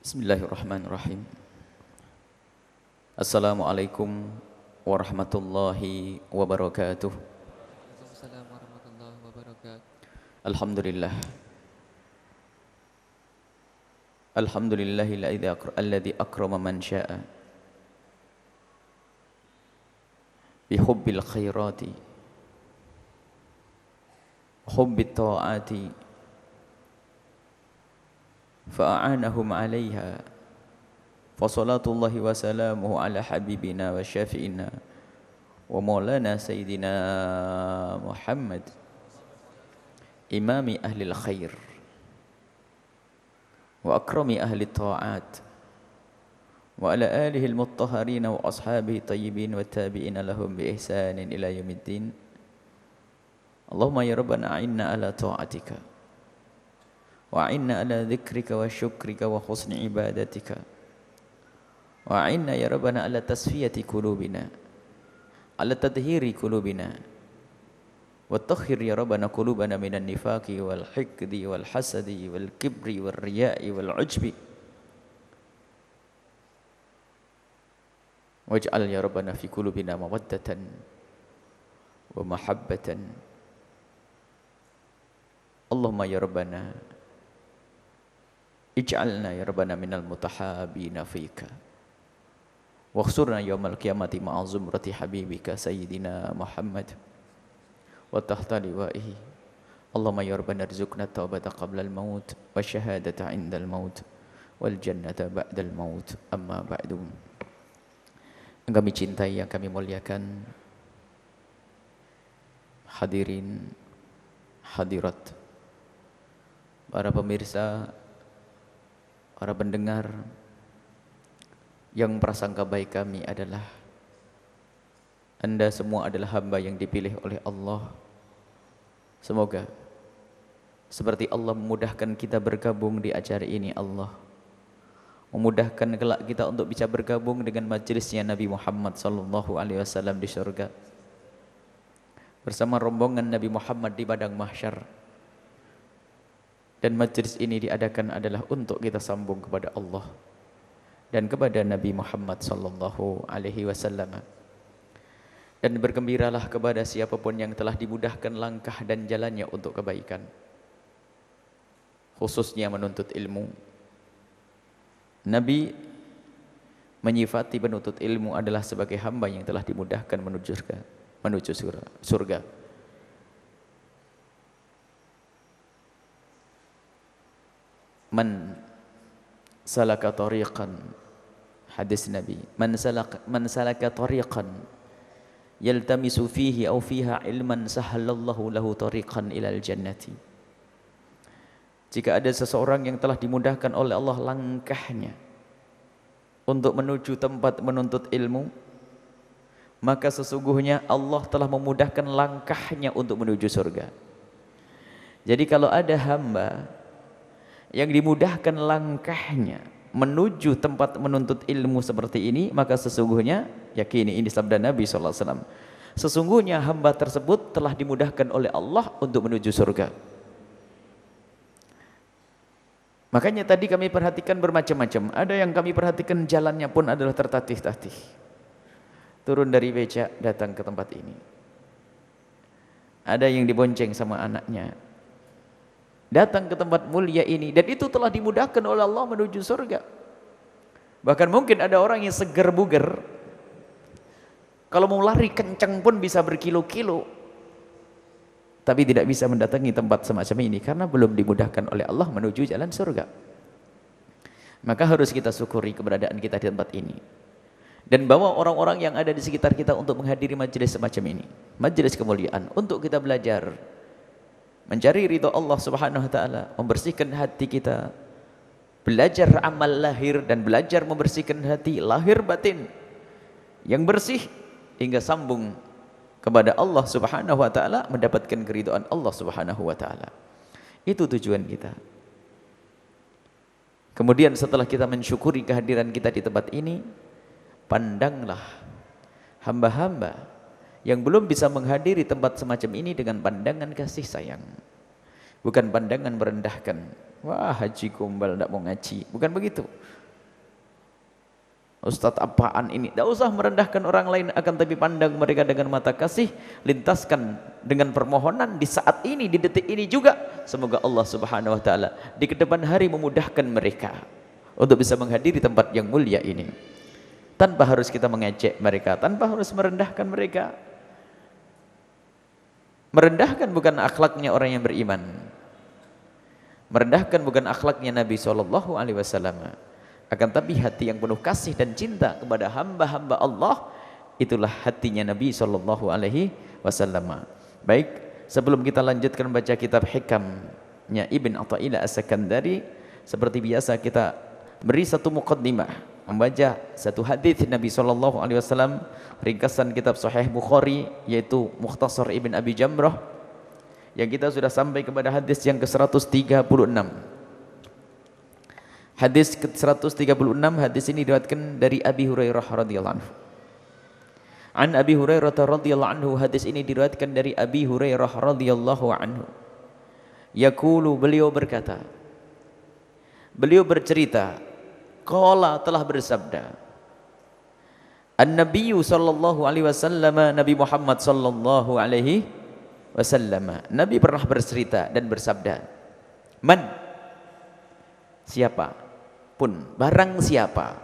Bismillahirrahmanirrahim. Assalamualaikum warahmatullahi wabarakatuh. Waalaikumsalam warahmatullahi wabarakatuh. Alhamdulillah. Alhamdulillahilladzi akrama man syaa bihubbil khairati hubbit ta'ati fa'anahum 'alaiha. Fasalatullahi wa salamuhu ala habibina wa syafi'ina wa maulana sayyidina Muhammad imami ahli khair wa akrami ahli ta'at wa ala alihi al-muttahharina wa ashabihi tayyibin wa tabi'ina lahum bi ihsanin ila yaumiddin. Allahumma ya rabbana a'inna ala ta'atika wa a'inna ala dhikrika wa syukrika wa husni ibadatika wa a'inna ya rabbana ala tasfiyati qulubina ala tadhhiri qulubina wa takhhir ya rabbana qulubana minan nifaqi wal hikdi wal hasadi wal kibri wal riya'i wal ujbi waj'al ya rabbana fi qulubina mawaddatan wa mahabbatan. Allahumma ya rabbana ij'alna ya rabbana minal mutahabina fika wakhsurna yawmal qiyamati ma'a zumrati habibika sayyidina Muhammad wa tahta liwa'ihi. Allahumma ya rabbana rizukna taubata qabla al-maut wa syahadata 'inda al-maut wal jannata ba'da al-maut. Amma ba'du. Yang kami cintai, yang kami muliakan, hadirin hadirat, para pemirsa, para pendengar, yang prasangka baik kami adalah Anda semua adalah hamba yang dipilih oleh Allah. Semoga seperti Allah memudahkan kita bergabung di acara ini, Allah memudahkan kelak kita untuk bisa bergabung dengan majelisnya Nabi Muhammad SAW di surga, bersama rombongan Nabi Muhammad di padang mahsyar. Dan majelis ini diadakan adalah untuk kita sambung kepada Allah dan kepada Nabi Muhammad SAW. Dan bergembiralah kepada siapapun yang telah dimudahkan langkah dan jalannya untuk kebaikan, khususnya menuntut ilmu. Nabi menyifati penuntut ilmu adalah sebagai hamba yang telah dimudahkan menuju surga. Man salaka tariqan, hadis Nabi, man salaka tariqan yaltamisu fihi aw fiha ilman sahalallahu lahu tariqan ilal jannati. Jika ada seseorang yang telah dimudahkan oleh Allah langkahnya untuk menuju tempat menuntut ilmu, maka sesungguhnya Allah telah memudahkan langkahnya untuk menuju surga. Jadi kalau ada hamba yang dimudahkan langkahnya menuju tempat menuntut ilmu seperti ini, maka sesungguhnya, yakini ini sabda Nabi SAW, sesungguhnya hamba tersebut telah dimudahkan oleh Allah untuk menuju surga. Makanya tadi kami perhatikan bermacam-macam. Ada yang kami perhatikan jalannya pun adalah tertatih-tatih, turun dari becak datang ke tempat ini. Ada yang dibonceng sama anaknya datang ke tempat mulia ini, dan itu telah dimudahkan oleh Allah menuju surga. Bahkan mungkin ada orang yang seger buger, kalau mau lari kencang pun bisa berkilo-kilo, tapi tidak bisa mendatangi tempat semacam ini karena belum dimudahkan oleh Allah menuju jalan surga. Maka harus kita syukuri keberadaan kita di tempat ini, dan bawa orang-orang yang ada di sekitar kita untuk menghadiri majelis semacam ini, majelis kemuliaan, untuk kita belajar mencari ridho Allah Subhanahu wa taala, membersihkan hati kita, belajar amal lahir dan belajar membersihkan hati lahir batin yang bersih hingga sambung kepada Allah Subhanahu wa taala, mendapatkan keridhaan Allah Subhanahu wa taala. Itu tujuan kita. Kemudian setelah kita mensyukuri kehadiran kita di tempat ini, pandanglah hamba-hamba yang belum bisa menghadiri tempat semacam ini dengan pandangan kasih sayang, bukan pandangan merendahkan. Wah, haji kumbal tidak mau ngaji, bukan begitu. Ustadz apaan ini? Tidak usah merendahkan orang lain, akan tapi pandang mereka dengan mata kasih, lintaskan dengan permohonan di saat ini, di detik ini juga. Semoga Allah Subhanahu wa taala di kedepan hari memudahkan mereka untuk bisa menghadiri tempat yang mulia ini. Tanpa harus kita mengejek mereka, tanpa harus merendahkan mereka. Merendahkan bukan akhlaknya orang yang beriman. Merendahkan bukan akhlaknya Nabi SAW. Akan tapi hati yang penuh kasih dan cinta kepada hamba-hamba Allah, itulah hatinya Nabi SAW. Baik, sebelum kita lanjutkan baca kitab Hikamnya Ibn Atha'illah As-Sakandari, seperti biasa kita beri satu muqaddimah, membaca satu hadis Nabi SAW, ringkasan kitab Sahih Bukhari, yaitu Mukhtasar Ibn Abi Jamrah, yang kita sudah sampai kepada hadis yang ke-136. Hadis ke-136, hadis ini diriwayatkan dari Abi Hurairah radhiyallahu anhu. An Abi Hurairah radhiyallahu anhu, hadis ini diriwayatkan dari Abi Hurairah radhiyallahu anhu. Yaqulu, beliau berkata, beliau bercerita, qala, telah bersabda, An-Nabiyyu sallallahu alaihi wasallam, Nabi Muhammad sallallahu alaihi wasallam, Nabi pernah bercerita dan bersabda, man, siapa pun, barang siapa,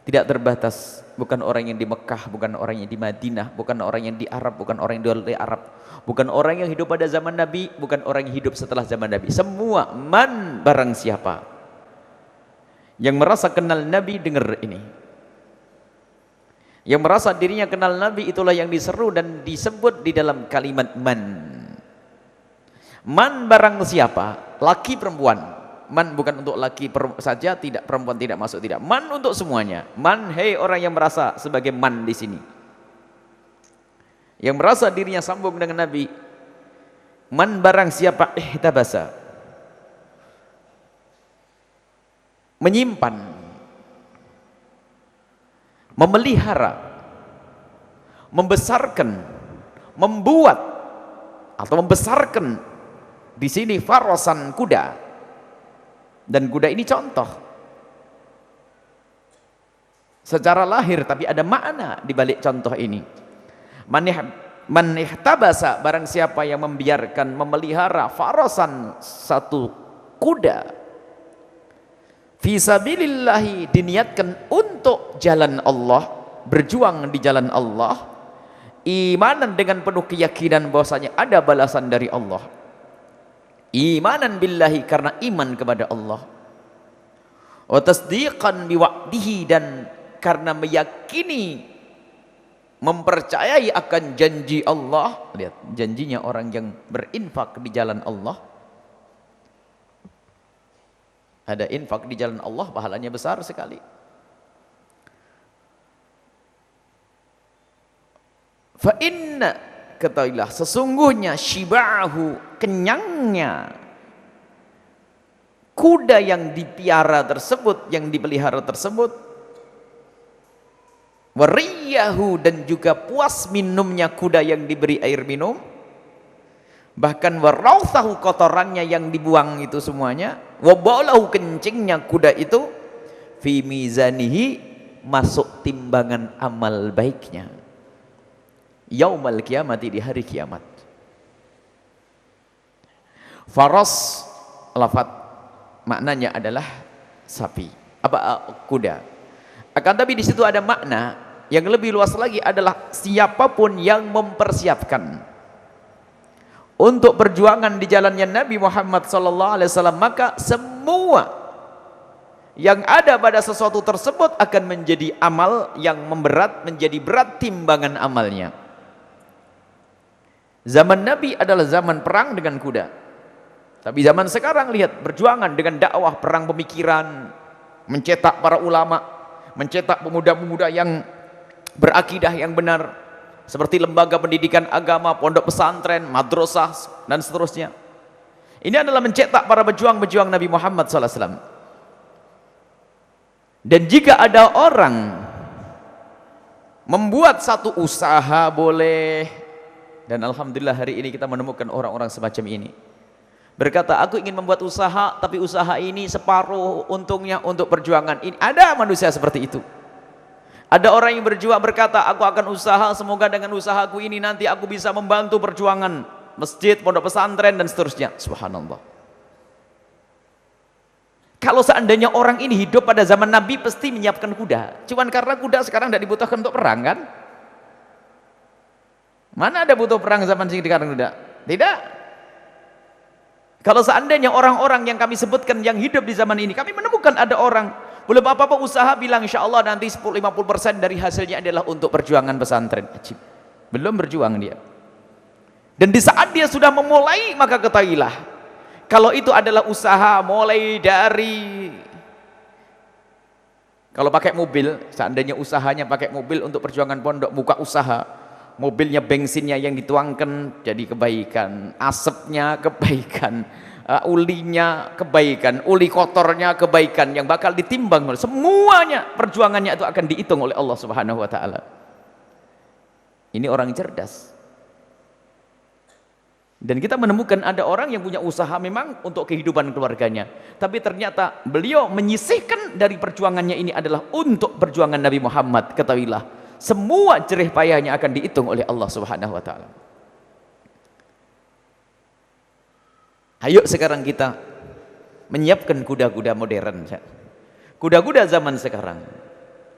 tidak terbatas, bukan orang yang di Mekah, bukan orang yang di Madinah, bukan orang yang di Arab, bukan orang yang di Arab, bukan orang yang hidup pada zaman Nabi, bukan orang yang hidup setelah zaman Nabi, semua, man, barang siapa yang merasa kenal Nabi, dengar ini, yang merasa dirinya kenal Nabi, itulah yang diseru dan disebut di dalam kalimat man. Man barang siapa, laki perempuan. Man bukan untuk laki saja, tidak, perempuan tidak masuk, tidak. Man untuk semuanya. Man, hei orang yang merasa sebagai man di sini, yang merasa dirinya sambung dengan Nabi. Man barang siapa ihtabasa, menyimpan, memelihara, membesarkan, membuat atau membesarkan di sini farasan, kuda. Dan kuda ini contoh secara lahir, tapi ada makna di balik contoh ini. Man ihtabasa, barang siapa yang membiarkan, memelihara farasan, satu kuda, fi sabilillahi, diniatkan untuk jalan Allah, berjuang di jalan Allah, imanan dengan penuh keyakinan bahwasanya ada balasan dari Allah, imanan billahi, karena iman kepada Allah, wa tasdiqan biwa'dihi, dan karena meyakini, mempercayai akan janji Allah. Lihat janjinya orang yang berinfak di jalan Allah. Ada infak di jalan Allah, pahalanya besar sekali. Fa inna, ketahuilah sesungguhnya, shiba'ahu, kenyangnya kuda yang dipiara tersebut, yang dipelihara tersebut, wariyahu, dan juga puas minumnya kuda yang diberi air minum, bahkan warawthahu, kotorannya yang dibuang itu semuanya, wabalahu, kencingnya kuda itu, fi mizanihi, masuk timbangan amal baiknya, yaumal kiamati, di hari kiamat. Faras, lafaz maknanya adalah sapi, kuda. Akan tapi di situ ada makna yang lebih luas lagi, adalah siapapun yang mempersiapkan untuk perjuangan di jalannya Nabi Muhammad SAW, maka semua yang ada pada sesuatu tersebut akan menjadi amal yang memberat, menjadi berat timbangan amalnya. Zaman Nabi adalah zaman perang dengan kuda. Tapi zaman sekarang lihat, perjuangan dengan dakwah, perang pemikiran, mencetak para ulama, mencetak pemuda-pemuda yang berakidah yang benar, seperti lembaga pendidikan agama, pondok pesantren, madrasah, dan seterusnya. Ini adalah mencetak para pejuang-pejuang Nabi Muhammad SAW. Dan jika ada orang membuat satu usaha, boleh. Dan alhamdulillah hari ini kita menemukan orang-orang semacam ini, berkata, aku ingin membuat usaha, tapi usaha ini separuh untungnya untuk perjuangan ini. Ada manusia seperti itu. Ada orang yang berjuang berkata, aku akan usaha, semoga dengan usahaku ini nanti aku bisa membantu perjuangan masjid, pondok pesantren dan seterusnya. Subhanallah. Kalau seandainya orang ini hidup pada zaman Nabi pasti menyiapkan kuda. Cuman karena kuda sekarang tidak dibutuhkan untuk perang kan? Mana ada butuh perang zaman sekarang kuda? Tidak. Kalau seandainya orang-orang yang kami sebutkan yang hidup di zaman ini, kami menemukan ada orang belum apa-apa usaha bilang insya Allah nanti 10-50% dari hasilnya adalah untuk perjuangan pesantren. Ajib. Belum berjuang dia. Dan di saat dia sudah memulai, maka ketahuilah kalau itu adalah usaha mulai dari, kalau pakai mobil, seandainya usahanya pakai mobil untuk perjuangan pondok, buka usaha, mobilnya bensinnya yang dituangkan jadi kebaikan, asapnya kebaikan, ulinya kebaikan, uli kotornya kebaikan yang bakal ditimbang, semuanya perjuangannya itu akan dihitung oleh Allah Subhanahu wa taala. Ini orang cerdas. Dan kita menemukan ada orang yang punya usaha memang untuk kehidupan keluarganya, tapi ternyata beliau menyisihkan dari perjuangannya ini adalah untuk perjuangan Nabi Muhammad. Ketahuilah, semua jerih payahnya akan dihitung oleh Allah Subhanahu wa taala. Ayo sekarang kita menyiapkan kuda-kuda modern, kuda-kuda zaman sekarang.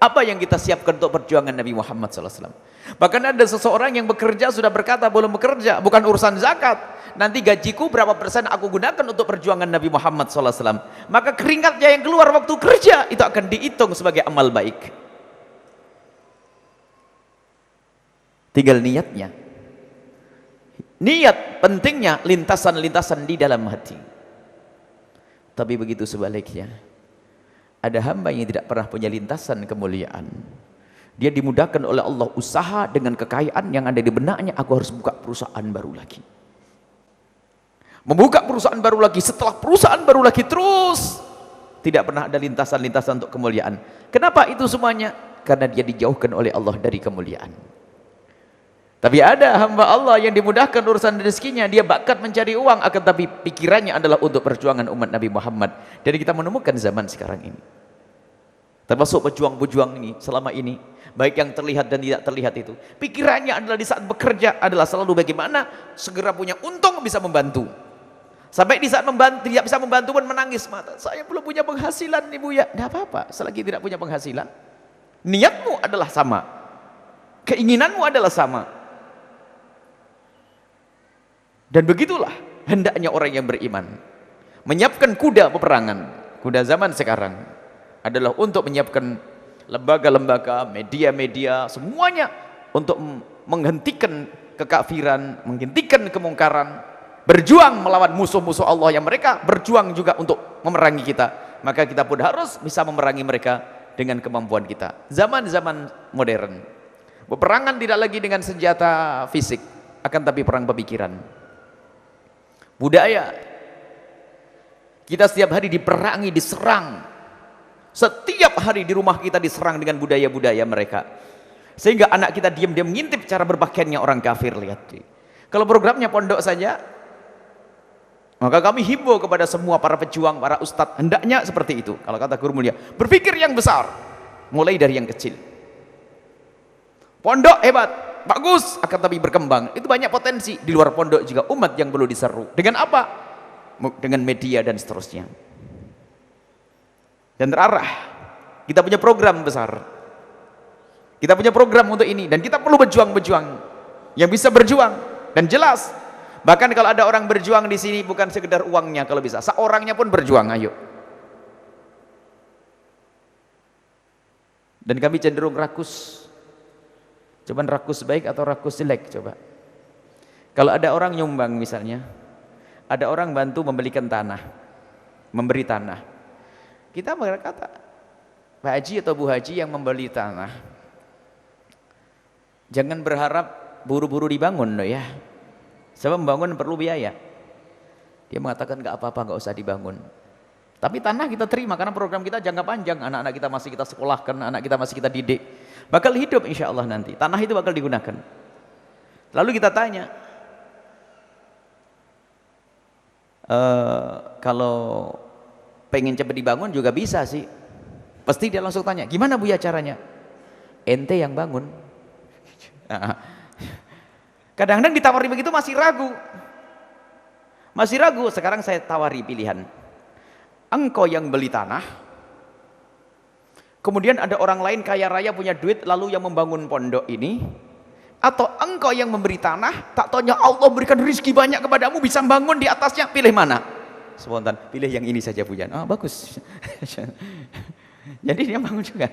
Apa yang kita siapkan untuk perjuangan Nabi Muhammad SAW? Bahkan ada seseorang yang bekerja sudah berkata, belum bekerja, bukan urusan zakat. Nanti gajiku berapa persen aku gunakan untuk perjuangan Nabi Muhammad SAW. Maka keringatnya yang keluar waktu kerja itu akan dihitung sebagai amal baik. Tinggal niatnya. Niat pentingnya lintasan-lintasan di dalam hati. Tapi begitu sebaliknya. Ada hamba yang tidak pernah punya lintasan kemuliaan. Dia dimudahkan oleh Allah usaha dengan kekayaan yang ada di benaknya. Aku harus buka perusahaan baru lagi. Membuka perusahaan baru lagi, setelah perusahaan baru lagi terus. Tidak pernah ada lintasan-lintasan untuk kemuliaan. Kenapa itu semuanya? Karena dia dijauhkan oleh Allah dari kemuliaan. Tapi ada hamba Allah yang dimudahkan urusan rezekinya, dia bakat mencari uang, akan tapi pikirannya adalah untuk perjuangan umat Nabi Muhammad. Dan kita menemukan zaman sekarang ini. Termasuk pejuang-pejuang ini selama ini, baik yang terlihat dan tidak terlihat itu, pikirannya adalah di saat bekerja adalah selalu bagaimana segera punya untung bisa membantu. Sampai di saat membantu, tidak bisa membantu pun menangis mata. Saya belum punya penghasilan Ibu ya. Tidak apa-apa, selagi tidak punya penghasilan. Niatmu adalah sama. Keinginanmu adalah sama. Dan begitulah hendaknya orang yang beriman. Menyiapkan kuda peperangan. Kuda zaman sekarang adalah untuk menyiapkan lembaga-lembaga, media-media, semuanya untuk menghentikan kekafiran, menghentikan kemungkaran, berjuang melawan musuh-musuh Allah yang mereka berjuang juga untuk memerangi kita. Maka kita pun harus bisa memerangi mereka dengan kemampuan kita. Zaman-zaman modern, peperangan tidak lagi dengan senjata fisik, akan tapi perang pemikiran. Budaya, kita setiap hari diperangi, diserang. Setiap hari di rumah kita diserang dengan budaya-budaya mereka. Sehingga anak kita diam-diam mengintip cara berpakaiannya orang kafir. Lihat, kalau programnya pondok saja, maka kami himbau kepada semua para pejuang, para ustadz, hendaknya seperti itu. Kalau kata guru mulia, berpikir yang besar, mulai dari yang kecil. Pondok hebat, bagus, akan tapi berkembang. Itu banyak potensi. Di luar pondok juga umat yang perlu diseru. Dengan apa? Dengan media dan seterusnya. Dan terarah. Kita punya program besar. Kita punya program untuk ini. Dan kita perlu berjuang-berjuang. Yang bisa berjuang. Dan jelas. Bahkan kalau ada orang berjuang di sini bukan sekedar uangnya kalau bisa. Seorangnya pun berjuang, ayo. Dan kami cenderung rakus. Cuman rakus baik atau rakus jelek coba. Kalau ada orang nyumbang misalnya, ada orang bantu membelikan tanah, memberi tanah. Kita berkata, Pak Haji atau Bu Haji yang membeli tanah, jangan berharap buru-buru dibangun loh ya. Sebab membangun perlu biaya. Dia mengatakan nggak apa-apa, nggak usah dibangun. Tapi tanah kita terima karena program kita jangka panjang. Anak-anak kita masih kita sekolahkan, anak kita masih kita didik. Bakal hidup insya Allah nanti. Tanah itu bakal digunakan. Lalu kita tanya, kalau pengen cepat dibangun juga bisa sih. Pasti dia langsung tanya, gimana Bu ya caranya? ente yang bangun. Kadang-kadang ditawari begitu masih ragu. Masih ragu, sekarang saya tawari pilihan. Engkau yang beli tanah, kemudian ada orang lain kaya raya punya duit lalu yang membangun pondok ini, atau engkau yang memberi tanah, tak taunya Allah berikan rezeki banyak kepadamu bisa bangun di atasnya, pilih mana? Spontan, pilih yang ini saja pujian. Ah, bagus. Jadi dia bangun juga.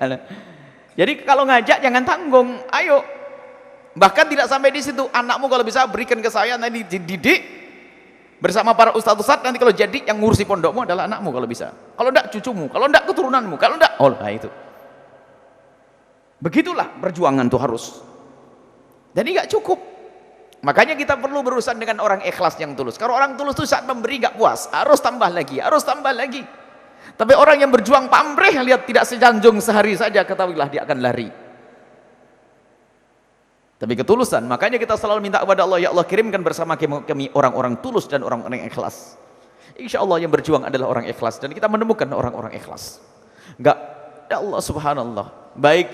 Jadi kalau ngajak jangan tanggung, ayo. Bahkan tidak sampai di situ, anakmu kalau bisa berikan ke saya, nanti dididik bersama para ustadz-ustadz, nanti kalau jadi yang ngurusi pondokmu adalah anakmu kalau bisa. Kalau enggak cucumu, kalau enggak keturunanmu, kalau enggak, oh nah itu. Begitulah perjuangan tuh harus. Jadi enggak cukup. Makanya kita perlu berurusan dengan orang ikhlas yang tulus. Kalau orang tulus itu saat memberi enggak puas, harus tambah lagi, harus tambah lagi. Tapi orang yang berjuang pamrih, lihat tidak sejanjung sehari saja, ketahuilah dia akan lari. Tapi ketulusan, makanya kita selalu minta kepada Allah, ya Allah kirimkan bersama kami orang-orang tulus dan orang-orang ikhlas. Insya Allah yang berjuang adalah orang ikhlas, dan kita menemukan orang-orang ikhlas. Enggak, ya Allah subhanallah, baik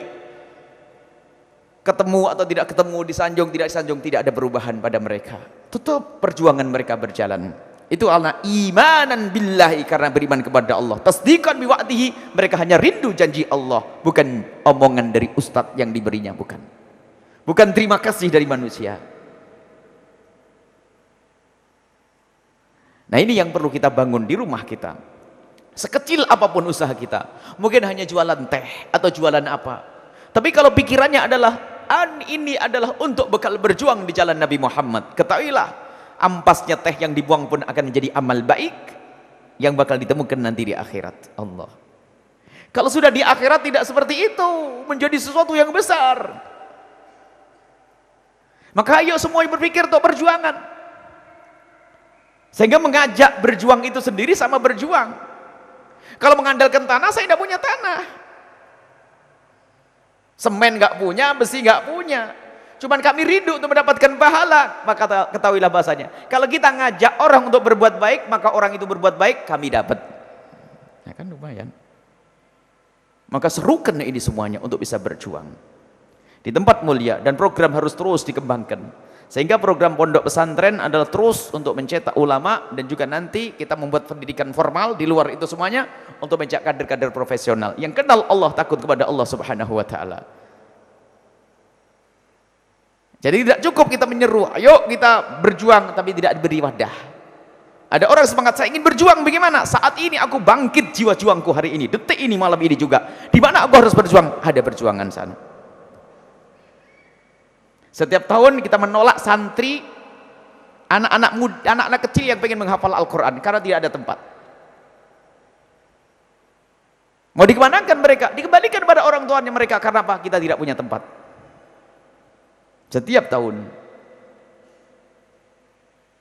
ketemu atau tidak ketemu, disanjung tidak disanjung, tidak ada perubahan pada mereka. Tetap perjuangan mereka berjalan. Itu ala imanan billahi, karena beriman kepada Allah. Tasdiqan biwa'dihi, mereka hanya rindu janji Allah, bukan omongan dari ustadz yang diberinya, bukan. Bukan terima kasih dari manusia. Nah ini yang perlu kita bangun di rumah kita. Sekecil apapun usaha kita, mungkin hanya jualan teh atau jualan apa. Tapi kalau pikirannya adalah ini adalah untuk bekal berjuang di jalan Nabi Muhammad, ketahuilah ampasnya teh yang dibuang pun akan menjadi amal baik yang bakal ditemukan nanti di akhirat. Allah. Kalau sudah di akhirat tidak seperti itu, menjadi sesuatu yang besar. Maka ayo semua berpikir untuk perjuangan. Sehingga mengajak berjuang itu sendiri sama berjuang. Kalau mengandalkan tanah, saya tidak punya tanah. Semen nggak punya, besi nggak punya. Cuman kami rindu untuk mendapatkan pahala. Maka ketahuilah bahasanya, kalau kita ngajak orang untuk berbuat baik, maka orang itu berbuat baik, kami dapat. Ya kan lumayan. Maka serukan ini semuanya untuk bisa berjuang di tempat mulia, dan program harus terus dikembangkan, sehingga program pondok pesantren adalah terus untuk mencetak ulama, dan juga nanti kita membuat pendidikan formal di luar itu semuanya untuk mencetak kader-kader profesional yang kenal Allah, takut kepada Allah subhanahu wa ta'ala. Jadi tidak cukup kita menyeru, ayo kita berjuang, tapi tidak diberi wadah. Ada orang semangat, saya ingin berjuang, bagaimana? Saat ini aku bangkit jiwa juangku hari ini, detik ini, malam ini juga. Di mana aku harus berjuang? Ada perjuangan sana. Setiap tahun kita menolak santri, anak-anak muda, anak-anak kecil yang pengen menghafal Al-Quran karena tidak ada tempat. Mau dikemanakan mereka? Dikembalikan pada orang tuanya mereka. Karena apa? Kita tidak punya tempat. Setiap tahun.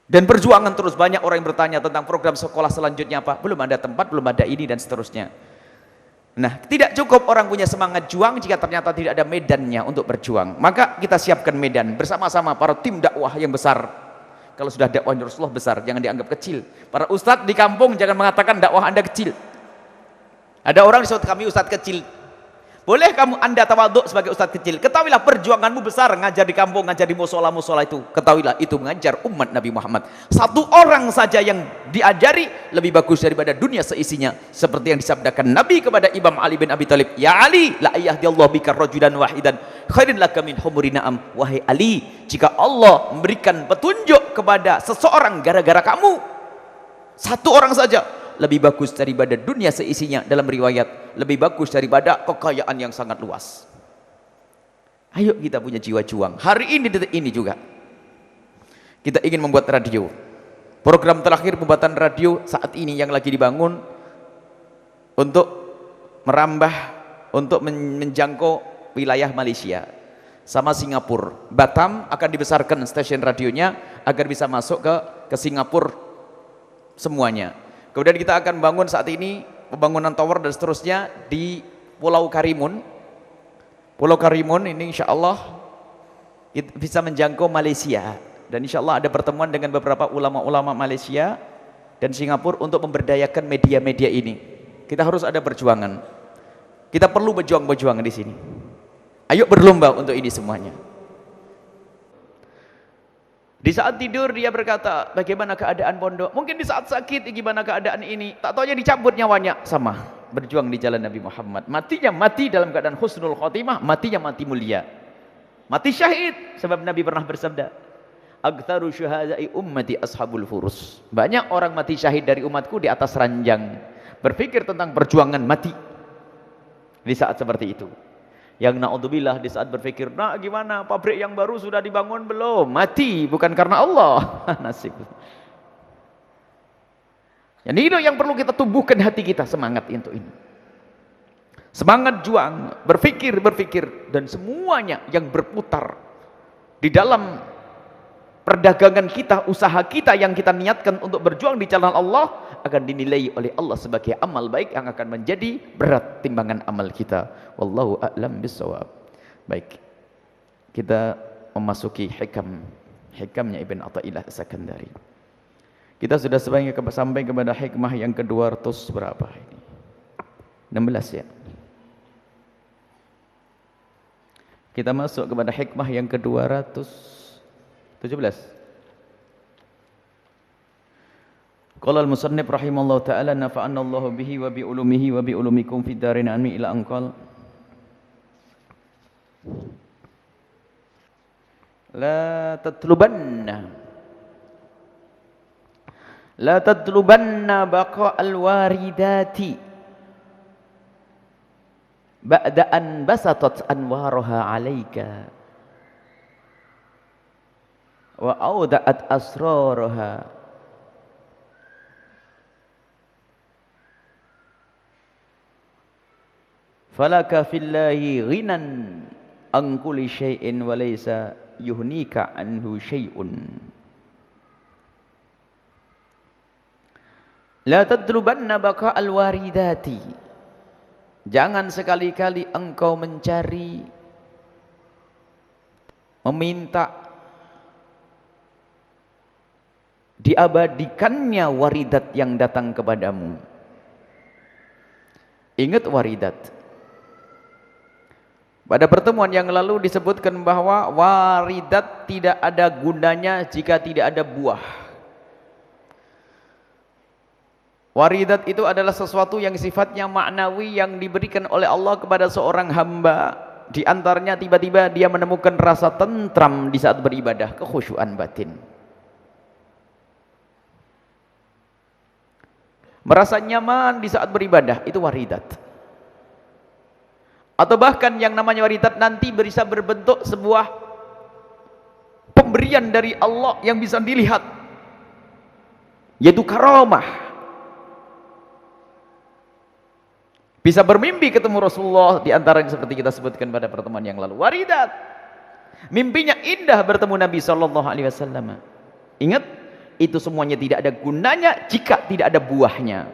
Dan perjuangan terus, banyak orang yang bertanya tentang program sekolah selanjutnya apa? Belum ada tempat, belum ada ini dan seterusnya. Nah, tidak cukup orang punya semangat juang jika ternyata tidak ada medannya untuk berjuang. Maka kita siapkan medan bersama-sama para tim dakwah yang besar. Kalau sudah dakwah Rasulullah besar, jangan dianggap kecil. Para ustadz di kampung jangan mengatakan dakwah Anda kecil. Ada orang di kami ustadz kecil. Boleh kamu Anda tawaduk sebagai ustadz kecil. Ketahuilah perjuanganmu besar, ngajar di kampung, ngajar di musola-musola itu. Ketahuilah itu mengajar umat Nabi Muhammad. Satu orang saja yang diajari lebih bagus daripada dunia seisinya. Seperti yang disabdakan Nabi kepada Imam Ali bin Abi Thalib, ya Ali, la yahdiyallahu bika rajulan wahidan khairin laka min humuri na'am. Wahai Ali, jika Allah memberikan petunjuk kepada seseorang gara-gara kamu, satu orang saja, lebih bagus daripada dunia seisinya. Dalam riwayat, lebih bagus daripada kekayaan yang sangat luas. Ayo kita punya jiwa juang. Hari ini, detik ini juga kita ingin membuat radio. Program terakhir pembuatan radio saat ini yang lagi dibangun untuk merambah, untuk menjangkau wilayah Malaysia sama Singapura. Batam akan dibesarkan stasiun radionya agar bisa masuk ke Singapura semuanya. Kemudian kita akan bangun saat ini pembangunan tower dan seterusnya di Pulau Karimun. Pulau Karimun ini insya Allah bisa menjangkau Malaysia, dan insya Allah ada pertemuan dengan beberapa ulama-ulama Malaysia dan Singapura untuk memberdayakan media-media ini. Kita harus ada perjuangan. Kita perlu berjuang-berjuang di sini. Ayo berlomba untuk ini semuanya. Di saat tidur dia berkata, bagaimana keadaan pondok? Mungkin di saat sakit, gimana keadaan ini? Tak taunya dicabut nyawanya. Sama, berjuang di jalan Nabi Muhammad. Matinya mati dalam keadaan husnul khotimah, matinya mati mulia. Mati syahid, sebab Nabi pernah bersabda, Aktsaru syuhada'i ummati ashabul furus. Banyak orang mati syahid dari umatku di atas ranjang. Berpikir tentang perjuangan mati di saat seperti itu. Yang na'udzubillah di saat berpikir, nah gimana pabrik yang baru sudah dibangun belum? Mati, bukan karena Allah. Nasib. Jadi itu yang perlu kita tumbuhkan hati kita, semangat untuk ini. Semangat juang, berpikir, dan semuanya yang berputar di dalam perdagangan kita, usaha kita yang kita niatkan untuk berjuang di jalan Allah akan dinilai oleh Allah sebagai amal baik yang akan menjadi berat timbangan amal kita. Wallahu a'lam bissawab. Baik, kita memasuki hikamnya Ibn Athaillah As-Sakandari. Kita sudah sampai kepada hikmah yang ke-200 berapa ini? 16 ya. Kita masuk kepada hikmah yang ke-217. Qala al-musannif rahimallahu ta'ala nafa'anna Allahu bihi wa bi ulumihi wa bi ulumikum fid darin amin ila anqal la tatlubanna baqa al-waridati ba'da an basatat anwaraha 'alaika wa awda'at asraraha falaka fillahi ghinan an kulli syai'in wa laysa yuhnika anhu syai'un. La tadlubanna baqa al-waridati. Jangan sekali-kali engkau mencari, meminta diabadikannya waridat yang datang kepadamu. Ingat waridat. Pada pertemuan yang lalu disebutkan bahwa waridat tidak ada gunanya jika tidak ada buah. Waridat itu adalah sesuatu yang sifatnya maknawi yang diberikan oleh Allah kepada seorang hamba. Di antaranya tiba-tiba dia menemukan rasa tentram di saat beribadah, kekhusyuan batin. Merasa nyaman di saat beribadah, itu waridat. Atau bahkan yang namanya waridat nanti bisa berbentuk sebuah pemberian dari Allah yang bisa dilihat, yaitu karamah. Bisa bermimpi ketemu Rasulullah, di antaranya seperti kita sebutkan pada pertemuan yang lalu. Waridat, mimpinya indah bertemu Nabi SAW. Ingat, itu semuanya tidak ada gunanya jika tidak ada buahnya.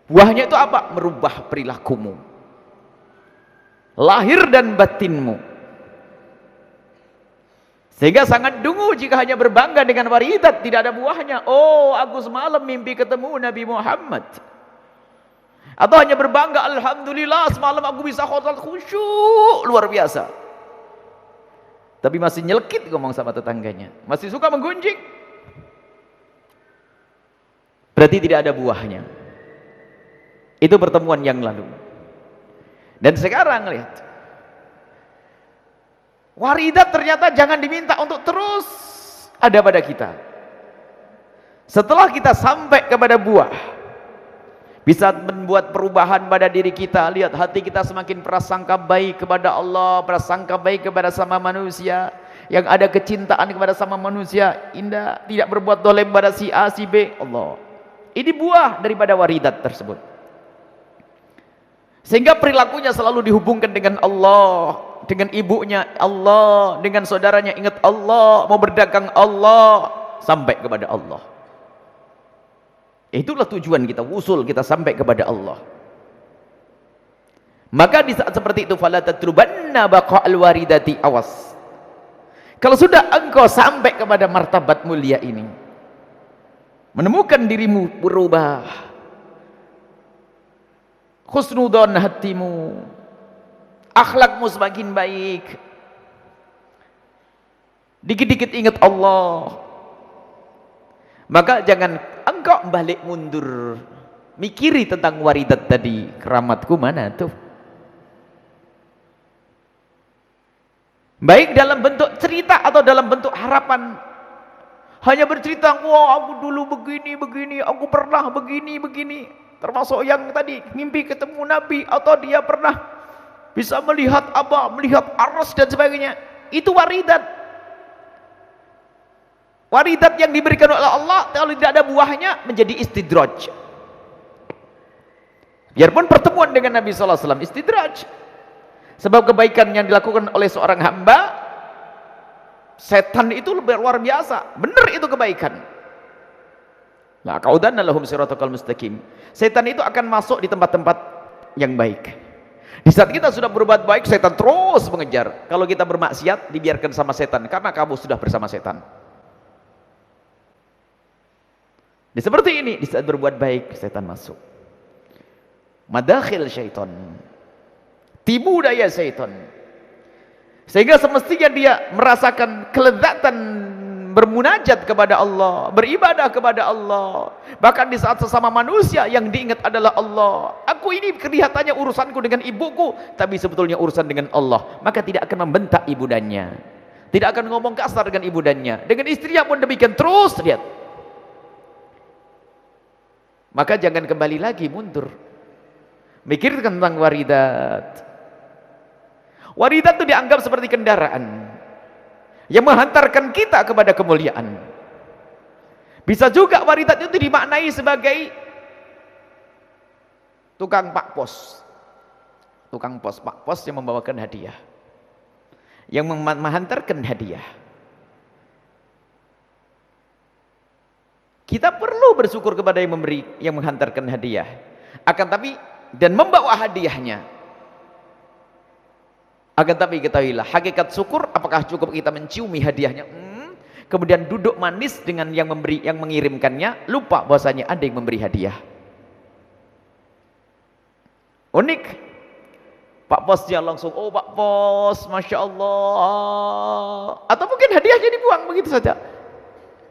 Buahnya itu apa? Merubah perilakumu, lahir dan batinmu. Sehingga sangat dungu jika hanya berbangga dengan waridat tidak ada buahnya. Oh, aku semalam mimpi ketemu Nabi Muhammad. Atau hanya berbangga, alhamdulillah semalam aku bisa kholat khusyuk luar biasa. Tapi masih nyelkit ngomong sama tetangganya, masih suka menggunjing. Berarti tidak ada buahnya. Itu pertemuan yang lalu. Dan sekarang lihat, waridat ternyata jangan diminta untuk terus ada pada kita. Setelah kita sampai kepada buah, bisa membuat perubahan pada diri kita. Lihat, hati kita semakin prasangka baik kepada Allah, prasangka baik kepada sama manusia, yang ada kecintaan kepada sama manusia, indah, tidak berbuat dolim pada si A, si B. Allah, ini buah daripada waridat tersebut. Sehingga perilakunya selalu dihubungkan dengan Allah, dengan ibunya Allah, dengan saudaranya ingat Allah, mau berdagang Allah, sampai kepada Allah. Itulah tujuan kita, wusul kita sampai kepada Allah. Maka di saat seperti itu, fala tatrubanna baqa'al waridati, awas. Kalau sudah engkau sampai kepada martabat mulia ini, menemukan dirimu berubah, husnudzon hatimu, akhlakmu semakin baik. Dikit-dikit ingat Allah. Maka jangan engkau balik mundur. Mikiri tentang waridat tadi. Keramatku mana tuh? Baik dalam bentuk cerita atau dalam bentuk harapan. Hanya bercerita, wah aku dulu begini, aku pernah begini. Termasuk yang tadi, mimpi ketemu Nabi, atau dia pernah bisa melihat apa, melihat aras dan sebagainya. Itu waridat. Waridat yang diberikan oleh Allah, kalau tidak ada buahnya, menjadi istidraj. Biarpun pertemuan dengan Nabi SAW, istidraj. Sebab kebaikan yang dilakukan oleh seorang hamba, setan itu luar biasa, benar itu kebaikan. La qaudanna lahum siratal mustaqim. Setan itu akan masuk di tempat-tempat yang baik. Di saat kita sudah berbuat baik, setan terus mengejar. Kalau kita bermaksiat, dibiarkan sama setan karena kamu sudah bersama setan. Seperti ini, di saat berbuat baik, setan masuk. Madakhil syaitan, tipu daya syaitan. Sehingga semestinya dia merasakan kelezatan bermunajat kepada Allah, beribadah kepada Allah. Bahkan di saat sesama manusia yang diingat adalah Allah. Aku ini kelihatannya urusanku dengan ibuku, tapi sebetulnya urusan dengan Allah. Maka tidak akan membentak ibundanya, tidak akan ngomong kasar dengan ibundanya. Dengan istrinya pun demikian, terus lihat. Maka jangan kembali lagi mundur. Mikirkan tentang waridat. Waridat itu dianggap seperti kendaraan yang menghantarkan kita kepada kemuliaan. Bisa juga waridat itu dimaknai sebagai tukang pak pos. Tukang pos, pak pos yang membawakan hadiah, yang menghantarkan hadiah. Kita perlu bersyukur kepada yang memberi, yang menghantarkan hadiah. Akan tapi, dan membawa hadiahnya. Akan tapi ketahuilah, hakikat syukur, apakah cukup kita menciumi hadiahnya, kemudian duduk manis dengan yang memberi, yang mengirimkannya, lupa bahwasanya ada yang memberi hadiah. Unik. Pak Posnya langsung, oh Pak Pos, Masya Allah. Atau mungkin hadiahnya dibuang begitu saja.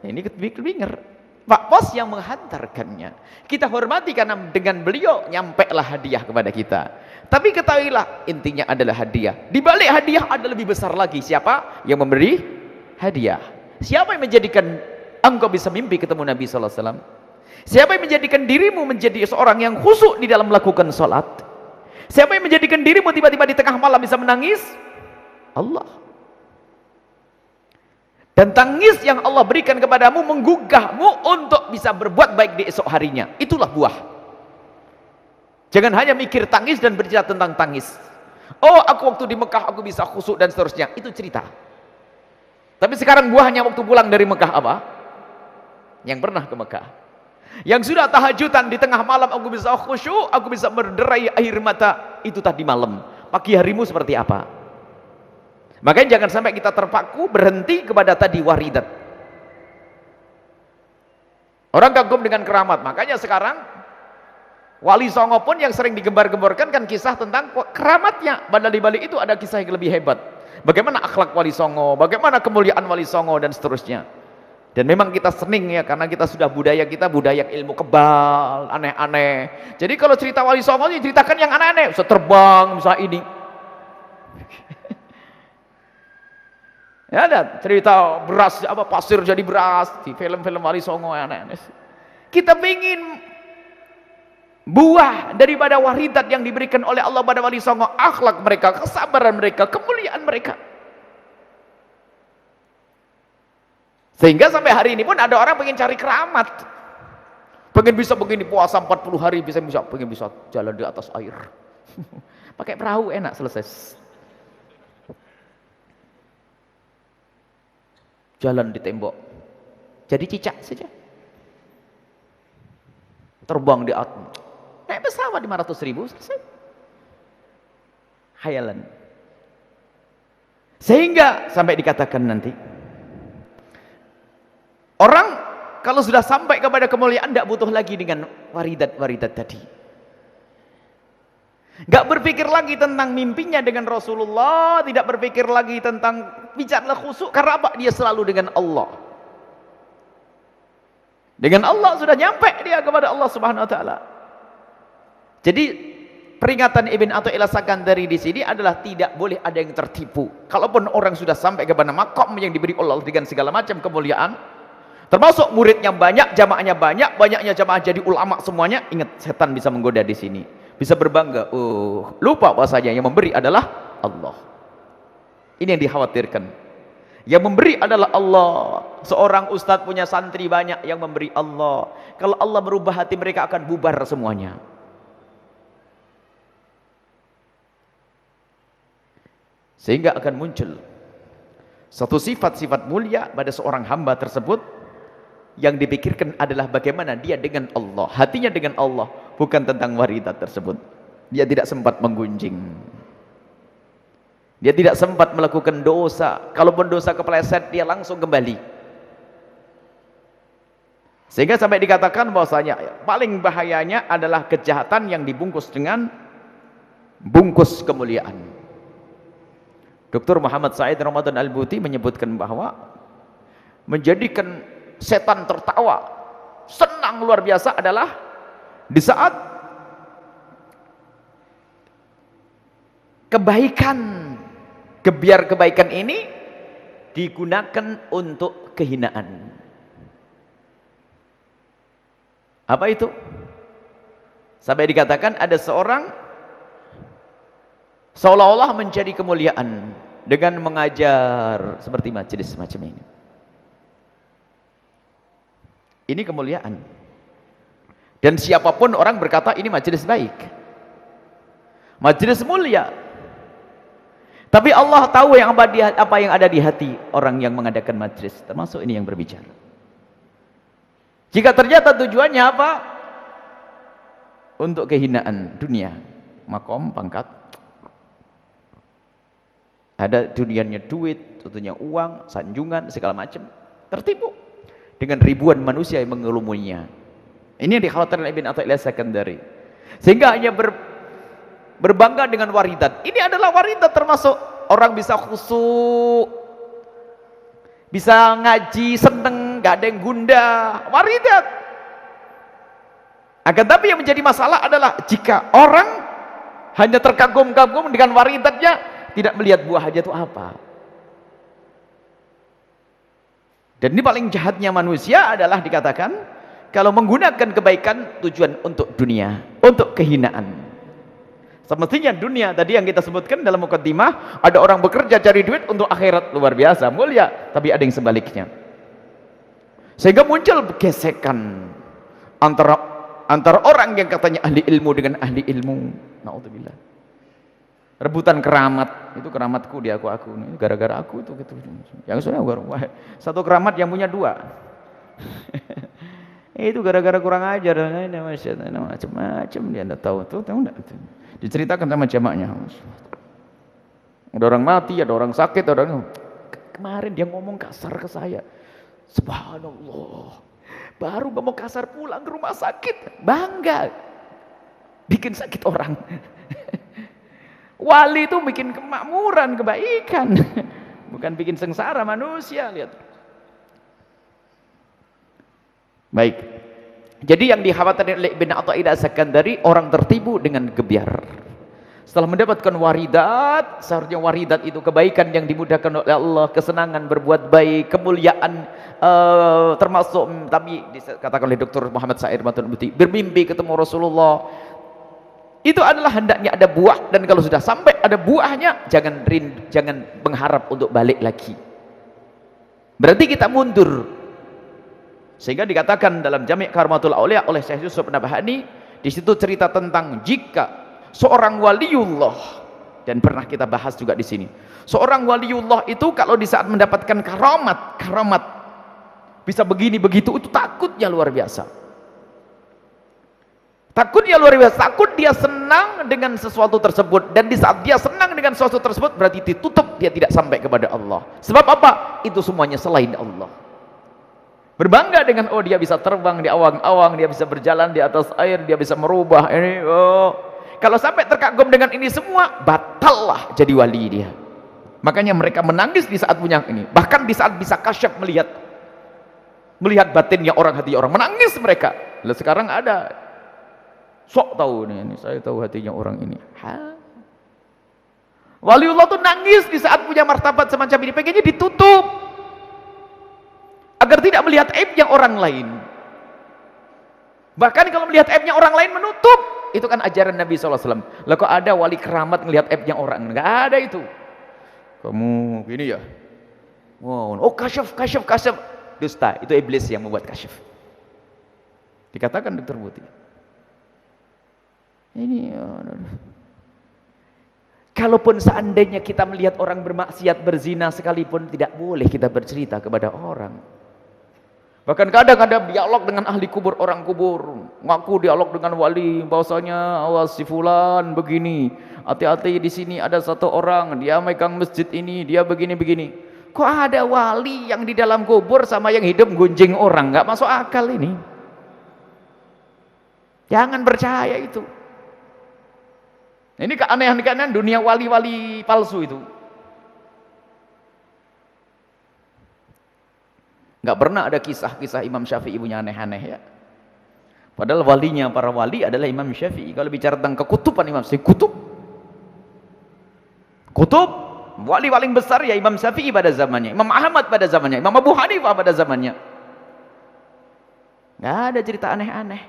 Ini kebinger. Pak Pos yang menghantarkannya. Kita hormati karena dengan beliau nyampailah hadiah kepada kita. Tapi ketahuilah, intinya adalah hadiah. Di balik hadiah ada lebih besar lagi. Siapa yang memberi hadiah? Siapa yang menjadikan engkau bisa mimpi ketemu Nabi SAW? Siapa yang menjadikan dirimu menjadi seorang yang khusyuk di dalam melakukan sholat? Siapa yang menjadikan dirimu tiba-tiba di tengah malam bisa menangis? Allah. Dan tangis yang Allah berikan kepadamu menggugahmu untuk bisa berbuat baik di esok harinya. Itulah buah. Jangan hanya mikir tangis dan bercerita tentang tangis. Oh, aku waktu di Mekah aku bisa khusyuk dan seterusnya. Itu cerita. Tapi sekarang buahnya waktu pulang dari Mekah apa? Yang pernah ke Mekah. Yang sudah tahajudan di tengah malam aku bisa khusyuk, aku bisa berderai air mata. Itu tadi malam. Pagi harimu seperti apa? Makanya jangan sampai kita terpaku berhenti kepada tadi waridat. Orang kagum dengan keramat. Makanya sekarang Wali Songo pun yang sering digembar-gemborkan kan kisah tentang keramatnya. Padahal di balik itu ada kisah yang lebih hebat. Bagaimana akhlak Wali Songo, bagaimana kemuliaan Wali Songo dan seterusnya. Dan memang kita seneng ya, karena kita sudah budaya kita budaya ilmu kebal, aneh-aneh. Jadi kalau cerita Wali Songo diceritakan yang aneh-aneh, bisa terbang, bisa ini. Ya ada cerita beras apa pasir jadi beras di film-film Wali Songo aneh-aneh. Kita ingin buah daripada waridat yang diberikan oleh Allah pada Wali Songo, akhlak mereka, kesabaran mereka, kemuliaan mereka. Sehingga sampai hari ini pun ada orang pengen cari keramat. Pengen bisa begini puasa 40 hari, pengen bisa jalan di atas air. Pakai perahu enak selesai. Jalan di tembok. Jadi cicak saja. Terbang di atas. Naik pesawat 500.000 selesai. Khayalan. Sehingga sampai dikatakan nanti orang kalau sudah sampai kepada kemuliaan tidak butuh lagi dengan waridat-waridat tadi. Gak berpikir lagi tentang mimpinya dengan Rasulullah, tidak berpikir lagi tentang bicara khusyuk, karena apa? Dia selalu dengan Allah. Dengan Allah sudah nyampe dia kepada Allah Subhanahu wa taala. Jadi peringatan Ibn Athaillah Sakandari di sini adalah tidak boleh ada yang tertipu. Kalaupun orang sudah sampai kepada makom yang diberi Allah dengan segala macam kemuliaan, termasuk muridnya banyak, jamaahnya banyak, banyaknya jamaah jadi ulama semuanya, ingat setan bisa menggoda di sini. Bisa berbangga, lupa bahasanya yang memberi adalah Allah. Ini yang dikhawatirkan. Yang memberi adalah Allah. Seorang ustadz punya santri banyak, yang memberi Allah. Kalau Allah merubah hati mereka akan bubar semuanya. Sehingga akan muncul satu sifat-sifat mulia pada seorang hamba tersebut, yang dipikirkan adalah bagaimana dia dengan Allah, hatinya dengan Allah, bukan tentang waridat tersebut. Dia tidak sempat menggunjing, dia tidak sempat melakukan dosa. Kalaupun dosa kepleset, dia langsung kembali. Sehingga sampai dikatakan bahwasanya paling bahayanya adalah kejahatan yang dibungkus dengan bungkus kemuliaan. Dr. Muhammad Said Ramadan Al-Buti menyebutkan bahwa menjadikan setan tertawa, senang luar biasa adalah di saat kebaikan, gebiar kebaikan ini digunakan untuk kehinaan. Apa itu? Sampai dikatakan ada seorang seolah-olah mencari kemuliaan dengan mengajar seperti majelis semacam ini. Ini kemuliaan. Dan siapapun orang berkata ini majelis baik, majelis mulia. Tapi Allah tahu apa yang ada di hati orang yang mengadakan majelis, termasuk ini yang berbicara. Jika ternyata tujuannya apa? Untuk kehinaan dunia, makom, pangkat. Ada dunianya duit, tentunya uang, sanjungan, segala macam. Tertipu dengan ribuan manusia yang mengelumunya. Ini yang dikhawatirkan Ibn Athaillah Sakandari. Sehingga hanya berbangga dengan waridat. Ini adalah waridat, termasuk orang bisa khusyuk, bisa ngaji seneng, gak ada yang gundah, waridat. Akan tapi yang menjadi masalah adalah jika orang hanya terkagum-kagum dengan waridatnya, tidak melihat buahnya itu apa. Dan ini paling jahatnya manusia adalah dikatakan kalau menggunakan kebaikan tujuan untuk dunia, untuk kehinaan. Semestinya dunia tadi yang kita sebutkan dalam mukaddimah, ada orang bekerja cari duit untuk akhirat, luar biasa mulia, tapi ada yang sebaliknya. Sehingga muncul gesekan antara orang yang katanya ahli ilmu dengan ahli ilmu. Naudzubillah. Rebutan keramat, itu keramatku di aku gara-gara aku itu gitu. Yang sudah satu keramat yang punya dua. Itu gara-gara kurang ajar, macam-macam dia enggak tahu enggak. Diceritakan sama jamaahnya. Ada orang mati, ada orang sakit, kemarin dia ngomong kasar ke saya. Subhanallah. Baru ngomong kasar pulang ke rumah sakit, bangga. Bikin sakit orang. Wali itu bikin kemakmuran, kebaikan, bukan bikin sengsara manusia. Lihat. Baik. Jadi yang dikhawatirkan oleh Ibn Athaillah Sakandari, orang tertipu dengan gebiar. Setelah mendapatkan waridat, seharusnya waridat itu kebaikan yang dimudahkan oleh Allah, kesenangan berbuat baik, kemuliaan, termasuk tapi dikatakan oleh Dr. Muhammad Said Ramadan Al-Buti, bermimpi ketemu Rasulullah. Itu adalah hendaknya ada buah, dan kalau sudah sampai ada buahnya, jangan mengharap untuk balik lagi. Berarti kita mundur. Sehingga dikatakan dalam Jami' Karamatul Aulia oleh Syekh Yusuf Nabhani, di situ cerita tentang jika seorang waliullah, dan pernah kita bahas juga di sini. Seorang waliullah itu kalau di saat mendapatkan karamat bisa begini begitu, itu takutnya luar biasa. Takutnya luar biasa, takut dia senang dengan sesuatu tersebut, dan di saat dia senang dengan sesuatu tersebut berarti ditutup, dia tidak sampai kepada Allah. Sebab apa? Itu semuanya selain Allah. Berbangga dengan dia bisa terbang di awang-awang, dia bisa berjalan di atas air, dia bisa merubah ini. Kalau sampai terkagum dengan ini semua, batallah jadi wali dia. Makanya mereka menangis di saat punya ini. Bahkan di saat bisa kasyaf melihat batinnya orang, hati orang, menangis mereka. Lalu sekarang ada sok tahu ini saya tahu hatinya orang ini. Waliullah tuh nangis di saat punya martabat semacam ini, pengennya ditutup agar tidak melihat aibnya orang lain. Bahkan kalau melihat aibnya orang lain menutup. Itu kan ajaran Nabi SAW. Lah kok ada wali keramat ngelihat aibnya orang? Enggak ada itu. Kamu gini ya? Wow, oh kasyaf. Dusta, itu iblis yang membuat kasyaf. Dikatakan Dr. Buti. Ini kalaupun seandainya kita melihat orang bermaksiat, berzina sekalipun, tidak boleh kita bercerita kepada orang. Bahkan kadang ada dialog dengan ahli kubur, orang kubur ngaku dialog dengan wali, bahwasanya awas si fulan begini, hati-hati di sini ada satu orang dia megang masjid ini, dia begini-begini. Kok ada wali yang di dalam kubur sama yang hidup gunjing orang? Nggak masuk akal ini. Jangan percaya itu. Ini keanehan-keanehan dunia wali-wali palsu itu. Nggak pernah ada kisah-kisah Imam Syafi'i punya aneh-aneh ya. Padahal walinya para wali adalah Imam Syafi'i. Kalau bicara tentang kekutuban Imam Syafi'i, kutub wali paling besar ya Imam Syafi'i pada zamannya, Imam Ahmad pada zamannya, Imam Abu Hanifah pada zamannya. Nggak ada cerita aneh-aneh.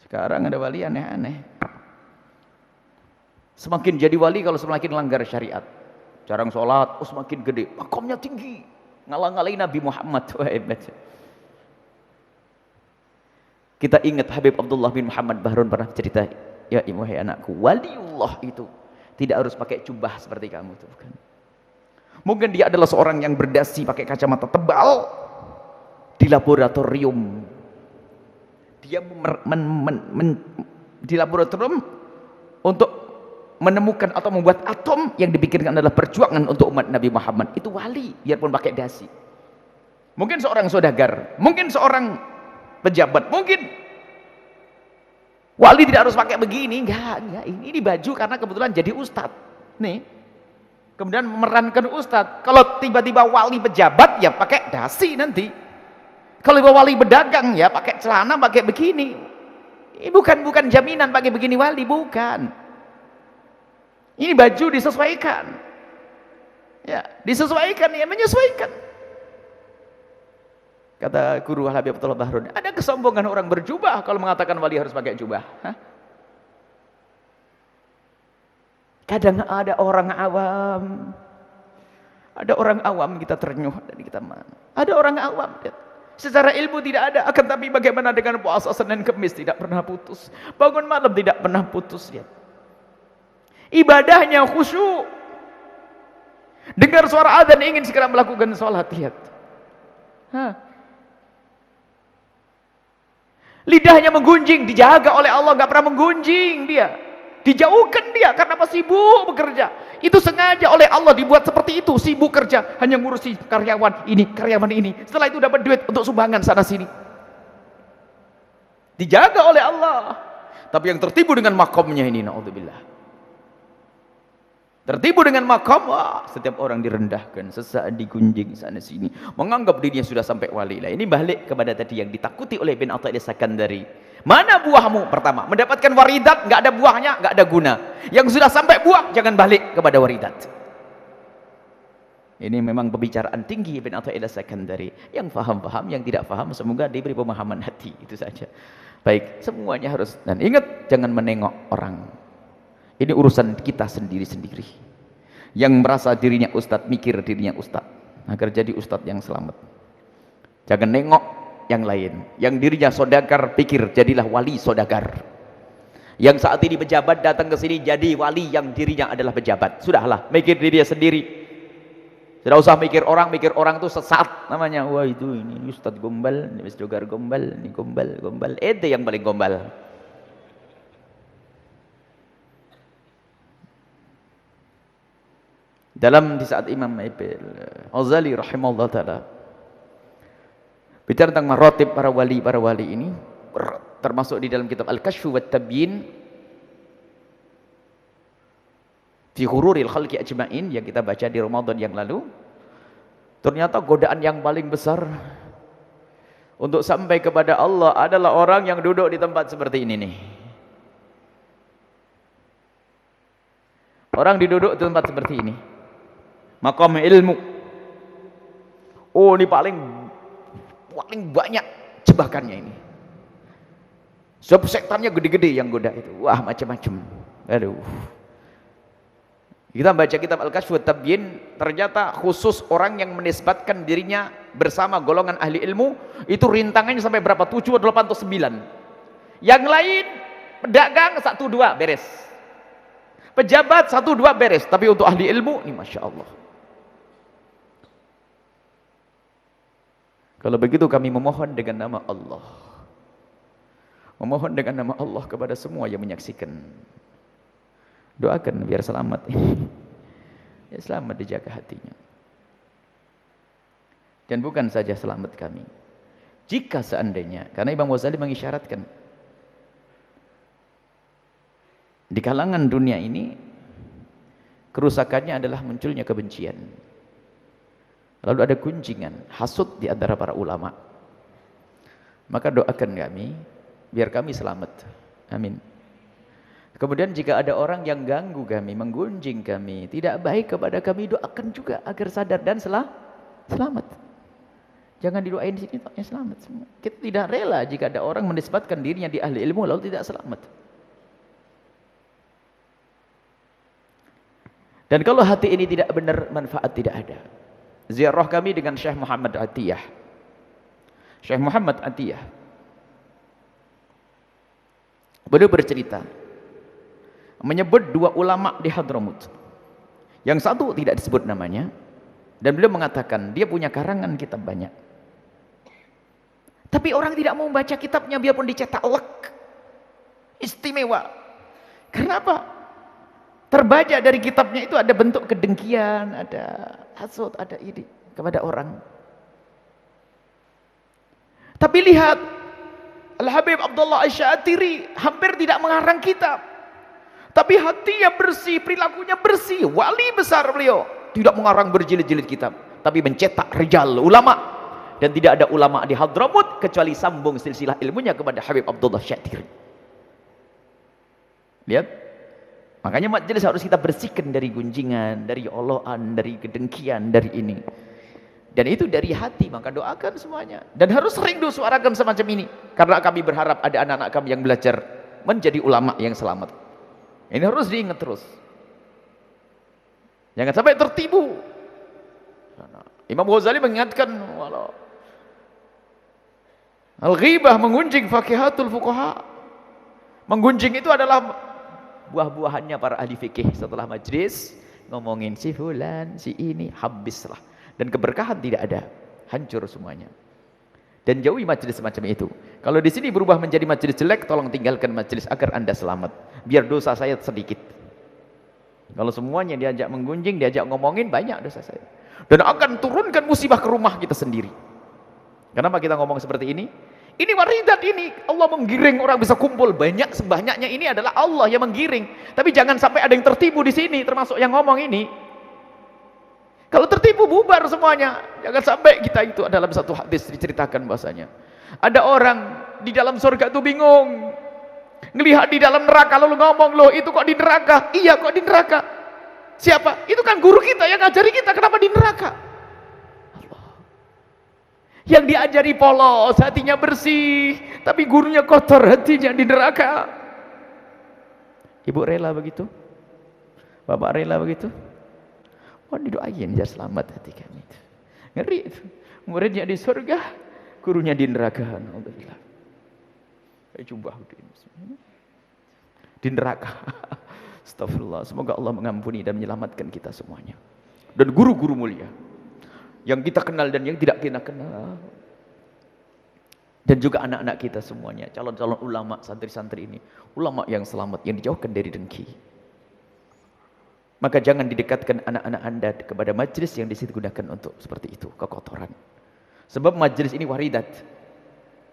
Sekarang ada wali aneh-aneh. Semakin jadi wali kalau semakin langgar syariat. Jarang sholat, semakin gede, makamnya tinggi, ngalah-ngalahin Nabi Muhammad. Wah, hebat. Kita ingat Habib Abdullah bin Muhammad Bahrun pernah cerita, ya wahai anakku, waliullah itu tidak harus pakai jubah seperti kamu itu, bukan. Mungkin dia adalah seorang yang berdasi pakai kacamata tebal di laboratorium. Dia di laboratorium untuk menemukan atau membuat atom yang dipikirkan adalah perjuangan untuk umat Nabi Muhammad. Itu wali, biarpun pakai dasi. Mungkin seorang saudagar, mungkin seorang pejabat, mungkin wali tidak harus pakai begini. Enggak, ini baju karena kebetulan jadi ustadz nih, kemudian memerankan ustadz. Kalau tiba-tiba wali pejabat ya pakai dasi nanti. Kalau wali pedagang ya pakai celana, pakai begini. Ini bukan jaminan pakai begini wali, bukan. Ini baju disesuaikan, ya disesuaikan, ya menyesuaikan. Kata guru Habib Abdullah Bahrun, ada kesombongan orang berjubah kalau mengatakan wali harus pakai jubah. Hah? Kadang ada orang awam kita ternyuh dan kita mana? Ada orang awam, secara ilmu tidak ada, akan tapi bagaimana dengan puasa Senin Kemis tidak pernah putus, bangun malam tidak pernah putus, lihat. Ibadahnya khusyuk, dengar suara adzan ingin segera melakukan sholat, lihat. Lidahnya menggunjing, dijaga oleh Allah, nggak pernah menggunjing dia, dijauhkan dia karena apa? Sibuk bekerja. Itu sengaja oleh Allah dibuat seperti itu, sibuk kerja, hanya ngurusi karyawan ini, setelah itu dapat duit untuk sumbangan sana sini, dijaga oleh Allah. Tapi yang tertipu dengan makomnya ini, naudzubillah, tertipu dengan makam, setiap orang direndahkan, sesaat digunjing sana sini, menganggap dirinya sudah sampai wali. Lah ini balik kepada tadi yang ditakuti oleh Ibn Athaillah Sakandari. Mana buahmu? Pertama, mendapatkan waridat, nggak ada buahnya, nggak ada guna. Yang sudah sampai buah, jangan balik kepada waridat. Ini memang pembicaraan tinggi Ibn Athaillah Sakandari. Yang faham-faham, yang tidak faham, semoga diberi pemahaman hati. Itu saja. Baik, semuanya harus, dan ingat, jangan menengok orang. Ini urusan kita sendiri-sendiri. Yang merasa dirinya ustadz, mikir dirinya ustadz, agar jadi ustadz yang selamat. Jangan nengok yang lain. Yang dirinya saudagar, pikir jadilah wali saudagar. Yang saat ini pejabat datang ke sini jadi wali yang dirinya adalah pejabat. Sudahlah, mikir dirinya sendiri. Tidak usah mikir orang itu sesat namanya. Wah itu ini ustadz gombal, ini saudagar gombal, ini gombal. Itu yang paling gombal. Dalam di saat Imam Ghazali rahimahullah ta'ala bicara tentang maratib para wali ini, berat. termasuk di dalam kitab Al-Kashfu wat Tabyin fi ghururil khalqi ajma'in yang kita baca di Ramadan yang lalu. Ternyata godaan yang paling besar untuk sampai kepada Allah adalah orang yang duduk di tempat seperti ini nih. Orang duduk di tempat seperti ini. Maqam ilmu. Oh, ini paling banyak jebakannya ini. Sebab setannya gede-gede yang goda itu. Wah, macam-macam. Aduh. Kita baca kitab Al-Kashf wa Tabyin, ternyata khusus orang yang menisbatkan dirinya bersama golongan ahli ilmu, itu rintangannya sampai berapa? 7, 8, atau 9. Yang lain, pedagang 1, 2 beres. Pejabat 1, 2 beres. Tapi untuk ahli ilmu, ini Masya Allah. Kalau begitu kami memohon dengan nama Allah. Memohon dengan nama Allah kepada semua yang menyaksikan. Doakan biar selamat. Ya, selamat dijaga hatinya. Dan bukan saja selamat kami. Jika seandainya, karena Imam Ghazali mengisyaratkan, di kalangan dunia ini kerusakannya adalah munculnya kebencian. Lalu ada gunjingan, hasud di antara para ulama. Maka doakan kami biar kami selamat. Amin. Kemudian jika ada orang yang ganggu kami, menggunjing kami, tidak baik kepada kami, doakan juga agar sadar dan selamat. Jangan didoain di sini, ya selamat semua. Kita tidak rela jika ada orang menisbatkan dirinya di ahli ilmu lalu tidak selamat. Dan kalau hati ini tidak benar, manfaat tidak ada. Ziarah kami dengan Syekh Muhammad Atiyah. Syekh Muhammad Atiyah. Beliau bercerita, menyebut 2 ulama di Hadramut. Yang satu tidak disebut namanya, dan beliau mengatakan dia punya karangan kitab banyak. Tapi orang tidak mau membaca kitabnya biarpun dicetak lek. Istimewa. Kenapa? Terbaca dari kitabnya itu ada bentuk kedengkian, ada hasud, ada iri kepada orang. Tapi lihat, Al-Habib Abdullah Asy-Syatiri hampir tidak mengarang kitab. Tapi hatinya bersih, perilakunya bersih. Wali besar beliau. Tidak mengarang berjilid-jilid kitab. Tapi mencetak rijal, ulama. Dan tidak ada ulama di Hadramut kecuali sambung silsilah ilmunya kepada Habib Abdullah Asy-Syatiri. Lihat. Makanya majelis harus kita bersihkan dari gunjingan, dari oloan, dari kedengkian, dari ini. Dan itu dari hati, maka doakan semuanya. Dan harus sering suarakan semacam ini. Karena kami berharap ada anak-anak kami yang belajar menjadi ulama yang selamat. Ini harus diingat terus. Jangan sampai tertipu. Imam Ghazali mengingatkan, walau al-ghibah mengunjing faqihatul fuqaha. Menggunjing itu adalah buah-buahannya para ahli fikih. Setelah majlis ngomongin si fulan, si ini, habislah. Dan keberkahan tidak ada, hancur semuanya. Dan jauhi majelis semacam itu. Kalau di sini berubah menjadi majelis jelek, tolong tinggalkan majelis agar Anda selamat. Biar dosa saya sedikit. Kalau semuanya diajak menggunjing, diajak ngomongin, banyak dosa saya. Dan akan turunkan musibah ke rumah kita sendiri. Kenapa kita ngomong seperti ini? Ini waridat ini. Allah menggiring orang bisa kumpul. Banyak sebanyaknya ini adalah Allah yang menggiring. Tapi jangan sampai ada yang tertipu di sini, termasuk yang ngomong ini. Kalau tertipu bubar semuanya. Jangan sampai kita itu dalam satu hadis diceritakan bahasanya. Ada orang di dalam surga itu bingung. Ngelihat di dalam neraka lalu ngomong, loh itu kok di neraka? Iya kok di neraka. Siapa? Itu kan guru kita yang ngajari kita, kenapa di neraka? Allah. Yang diajari polos, hatinya bersih, tapi gurunya kotor, hatinya di neraka. Ibu rela begitu? Bapak rela begitu? Oh didoain biar selamat hati kami itu. Ngeri itu. Muridnya di surga, gurunya di neraka. Alhamdulillah. Coba di neraka. Astagfirullah. Semoga Allah mengampuni dan menyelamatkan kita semuanya. Dan guru-guru mulia yang kita kenal dan yang tidak kita kenal. Dan juga anak-anak kita semuanya, calon-calon ulama, santri-santri ini, ulama yang selamat, yang dijauhkan dari dengki. Maka jangan didekatkan anak-anak Anda kepada majlis yang digunakan untuk seperti itu, kekotoran. Sebab majlis ini waridat.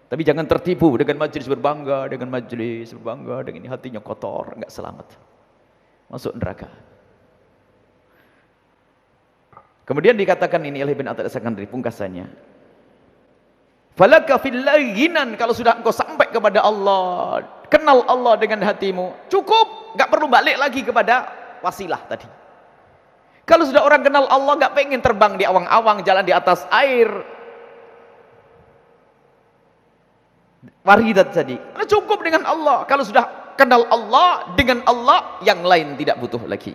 Tapi jangan tertipu dengan majelis berbangga, dengan ini hatinya kotor, enggak selamat. Masuk neraka. Kemudian dikatakan ini oleh Ibn Athaillah Sakandari pungkasannya. Falaka fillahi ghinan, kalau sudah engkau sampai kepada Allah, kenal Allah dengan hatimu, cukup, enggak perlu balik lagi kepada wasilah tadi. Kalau sudah orang kenal Allah, enggak pengen terbang di awang-awang, jalan di atas air, waridat tadi, cukup dengan Allah. Kalau sudah kenal Allah, dengan Allah yang lain tidak butuh lagi.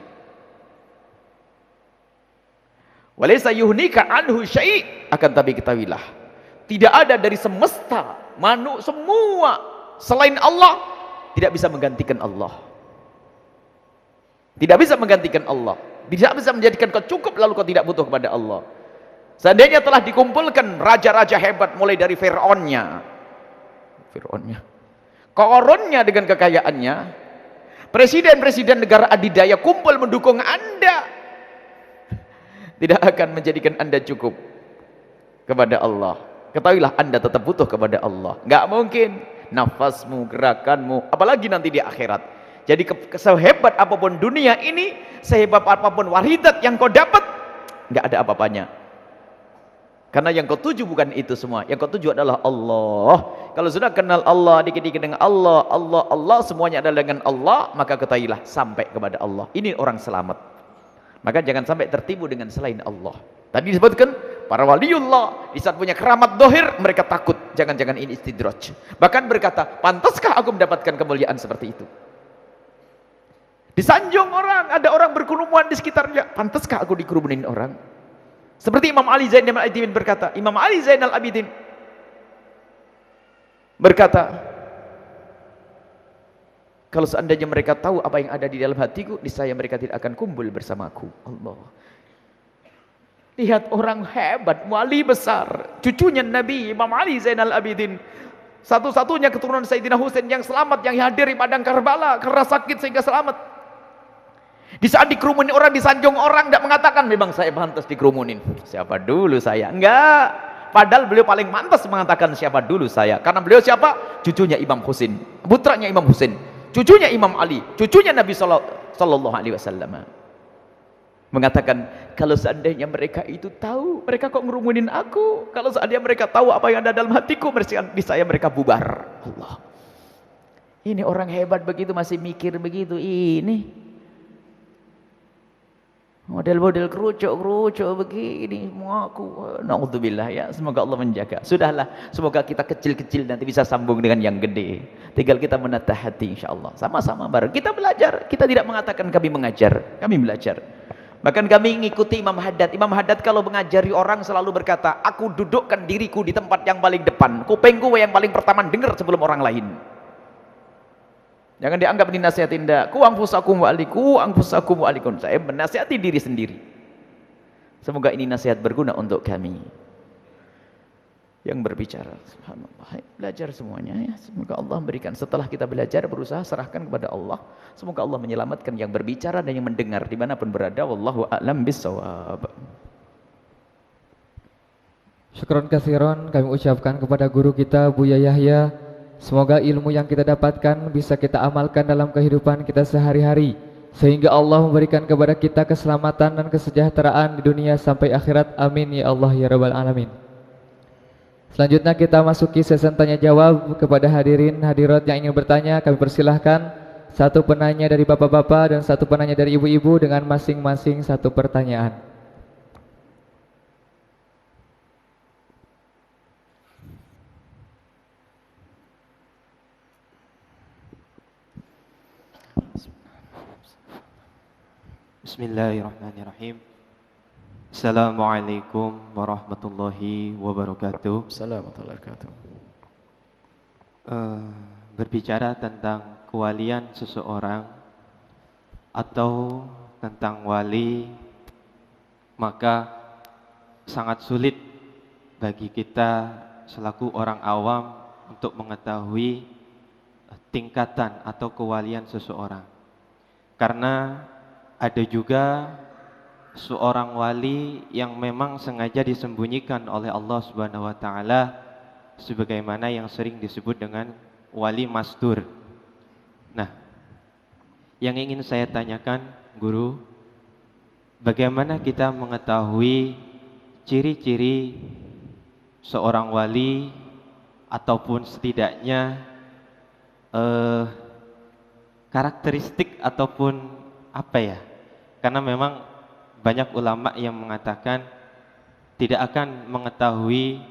Walaysa yuhnika anhu syai', akan tapi ketahuilah, tidak ada dari semesta, semua selain Allah tidak bisa menggantikan Allah. Tidak bisa menggantikan Allah. Tidak bisa menjadikan kau cukup lalu kau tidak butuh kepada Allah. Seandainya telah dikumpulkan raja-raja hebat mulai dari Fir'aunnya, Qarunnya dengan kekayaannya, presiden-presiden negara adidaya kumpul mendukung Anda, tidak akan menjadikan Anda cukup kepada Allah. Ketahuilah Anda tetap butuh kepada Allah. Enggak mungkin nafasmu, gerakanmu, apalagi nanti di akhirat. Jadi sehebat apapun dunia ini, sehebat apapun waridat yang kau dapat, enggak ada apa-apanya. Karena yang kau tuju bukan itu semua. Yang kau tuju adalah Allah. Kalau sudah kenal Allah, dikit-dikit dengan Allah, semuanya adalah dengan Allah, maka ketahuilah sampai kepada Allah. Ini orang selamat. Maka jangan sampai tertipu dengan selain Allah. Tadi disebutkan para waliullah di saat punya keramat dohir, mereka takut jangan-jangan ini istidraj. Bahkan berkata, pantaskah aku mendapatkan kemuliaan seperti itu? Disanjung orang, ada orang berkerumunan di sekitarnya, pantaskah aku dikerumunin orang? Seperti Imam Ali Zainal Abidin berkata, Imam Ali Zainal Abidin berkata, kalau seandainya mereka tahu apa yang ada di dalam hatiku, niscaya mereka tidak akan kumpul bersamaku. Allah. Lihat orang hebat, wali besar, cucunya Nabi Imam Ali Zainal Abidin, satu-satunya keturunan Sayyidina Husain yang selamat, yang hadir di padang Karbala karena sakit sehingga selamat. Di saat dikerumunin orang, disanjung orang, tidak mengatakan memang saya pantas dikerumunin. Siapa dulu saya? Enggak. Padahal beliau paling pantas mengatakan siapa dulu saya. Karena beliau siapa? Cucunya Imam Husain, putranya Imam Husain, cucunya Imam Ali, cucunya Nabi Sallallahu Alaihi Wasallam. Mengatakan, kalau seandainya mereka itu tahu, mereka kok ngerumunin aku. Kalau seandainya mereka tahu apa yang ada dalam hatiku, niscaya mereka bubar. Allah. Ini orang hebat begitu masih mikir begitu. Ini model-model kerucuk begini semua aku. Naudzubillah ya. Semoga Allah menjaga. Sudahlah, semoga kita kecil-kecil nanti bisa sambung dengan yang gede. Tinggal kita menatah hati insyaallah. Sama-sama bareng. Kita belajar. Kita tidak mengatakan kami mengajar, kami belajar. Bahkan kami mengikuti Imam Haddad. Imam Haddad kalau mengajari orang selalu berkata, aku dudukkan diriku di tempat yang paling depan, kupengku yang paling pertama dengar sebelum orang lain. Jangan dianggap ini nasihatin, enggak. Ku anfusakum wa alikum. Saya menasihati diri sendiri. Semoga ini nasihat berguna untuk kami yang berbicara. Subhanallah. Belajar semuanya ya. Semoga Allah memberikan, setelah kita belajar berusaha serahkan kepada Allah. Semoga Allah menyelamatkan yang berbicara dan yang mendengar dimanapun berada. Wallahu a'lam bissawab. Syukron katsiran kami ucapkan kepada guru kita Buya Yahya. Semoga ilmu yang kita dapatkan bisa kita amalkan dalam kehidupan kita sehari-hari, sehingga Allah memberikan kepada kita keselamatan dan kesejahteraan di dunia sampai akhirat. Amin ya Allah ya Rabbal Alamin. Selanjutnya kita masuki sesi tanya jawab kepada hadirin hadirat yang ingin bertanya. Kami persilahkan satu penanya dari bapak-bapak dan satu penanya dari ibu-ibu dengan masing-masing satu pertanyaan. Bismillahirrahmanirrahim. Assalamualaikum warahmatullahi wabarakatuh. Assalamualaikum warahmatullahi wabarakatuh. Berbicara tentang kewalian seseorang atau tentang wali, maka sangat sulit bagi kita selaku orang awam untuk mengetahui tingkatan atau kewalian seseorang. Karena ada juga seorang wali yang memang sengaja disembunyikan oleh Allah Subhanahu wa taala sebagaimana yang sering disebut dengan wali mastur. Nah, yang ingin saya tanyakan guru, bagaimana kita mengetahui ciri-ciri seorang wali ataupun setidaknya karakteristik ataupun apa ya? Karena memang banyak ulama yang mengatakan tidak akan mengetahui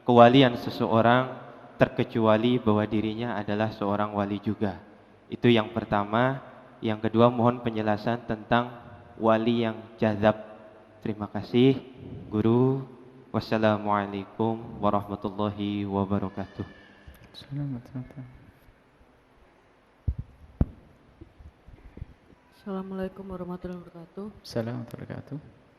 kewalian seseorang terkecuali bahwa dirinya adalah seorang wali juga. Itu yang pertama. Yang kedua, mohon penjelasan tentang wali yang jazab. Terima kasih guru. Wassalamualaikum warahmatullahi wabarakatuh. Assalamualaikum warahmatullahi wabarakatuh. Assalamualaikum warahmatullahi wabarakatuh.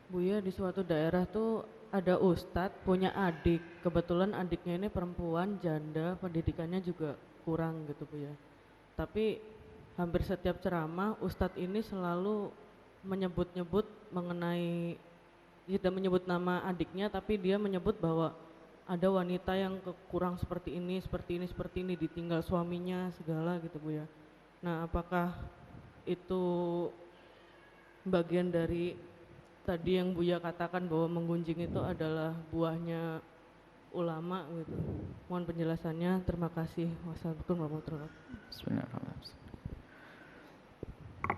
Buya, di suatu daerah tuh ada ustadz punya adik. Kebetulan adiknya ini perempuan, janda, pendidikannya juga kurang gitu Buya. Tapi hampir setiap ceramah ustadz ini selalu menyebut-nyebut mengenai, tidak menyebut nama adiknya, tapi dia menyebut bahwa ada wanita yang kurang seperti ini, ditinggal suaminya segala gitu Buya. Nah, apakah itu bagian dari tadi yang Buya katakan bahwa menggunjing itu adalah buahnya ulama gitu? Mohon penjelasannya, terima kasih. Wassalamualaikum warahmatullahi wabarakatuh.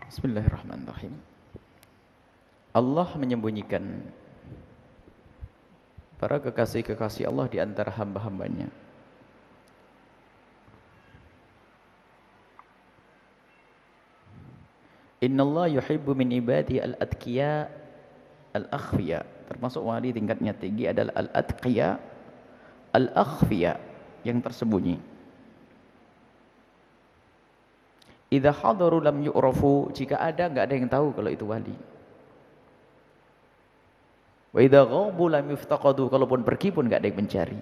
Bismillahirrahmanirrahim. Allah menyembunyikan para kekasih-kekasih Allah di antara hamba-hambanya. Innallaha yuhibbu min ibadihi al-atqiya al-akhfiya. Termasuk wali tingkatnya tinggi adalah al-atqiya al-akhfiya, yang tersembunyi. Idza hadaru lam yu'rafu, jika ada enggak ada yang tahu kalau itu wali. Wa idza ghabu lam yuftaqadu, kalaupun pergi pun enggak ada yang mencari.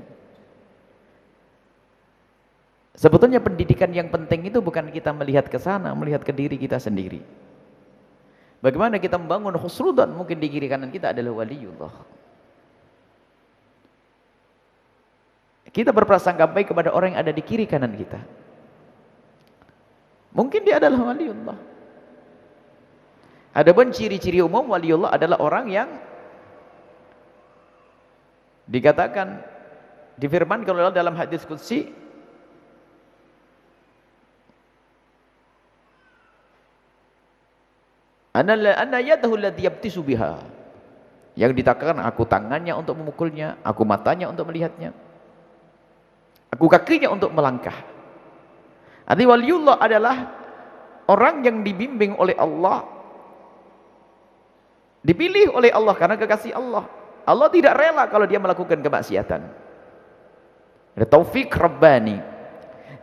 Sebetulnya pendidikan yang penting itu bukan kita melihat ke sana, melihat ke diri kita sendiri. Bagaimana kita membangun husnudzan, mungkin di kiri kanan kita adalah waliullah. Kita berprasangka baik kepada orang yang ada di kiri kanan kita. Mungkin dia adalah waliullah. Adapun ciri-ciri umum waliullah adalah orang yang dikatakan, difirmankan oleh Allah dalam hadis qudsi, Ana yadahu allati yabtisu biha. Yang dikatakan, aku tangannya untuk memukulnya, aku matanya untuk melihatnya, aku kakinya untuk melangkah. Arti waliullah adalah orang yang dibimbing oleh Allah, dipilih oleh Allah karena kekasih Allah. Allah tidak rela kalau dia melakukan kemaksiatan. Ada taufik rabbani.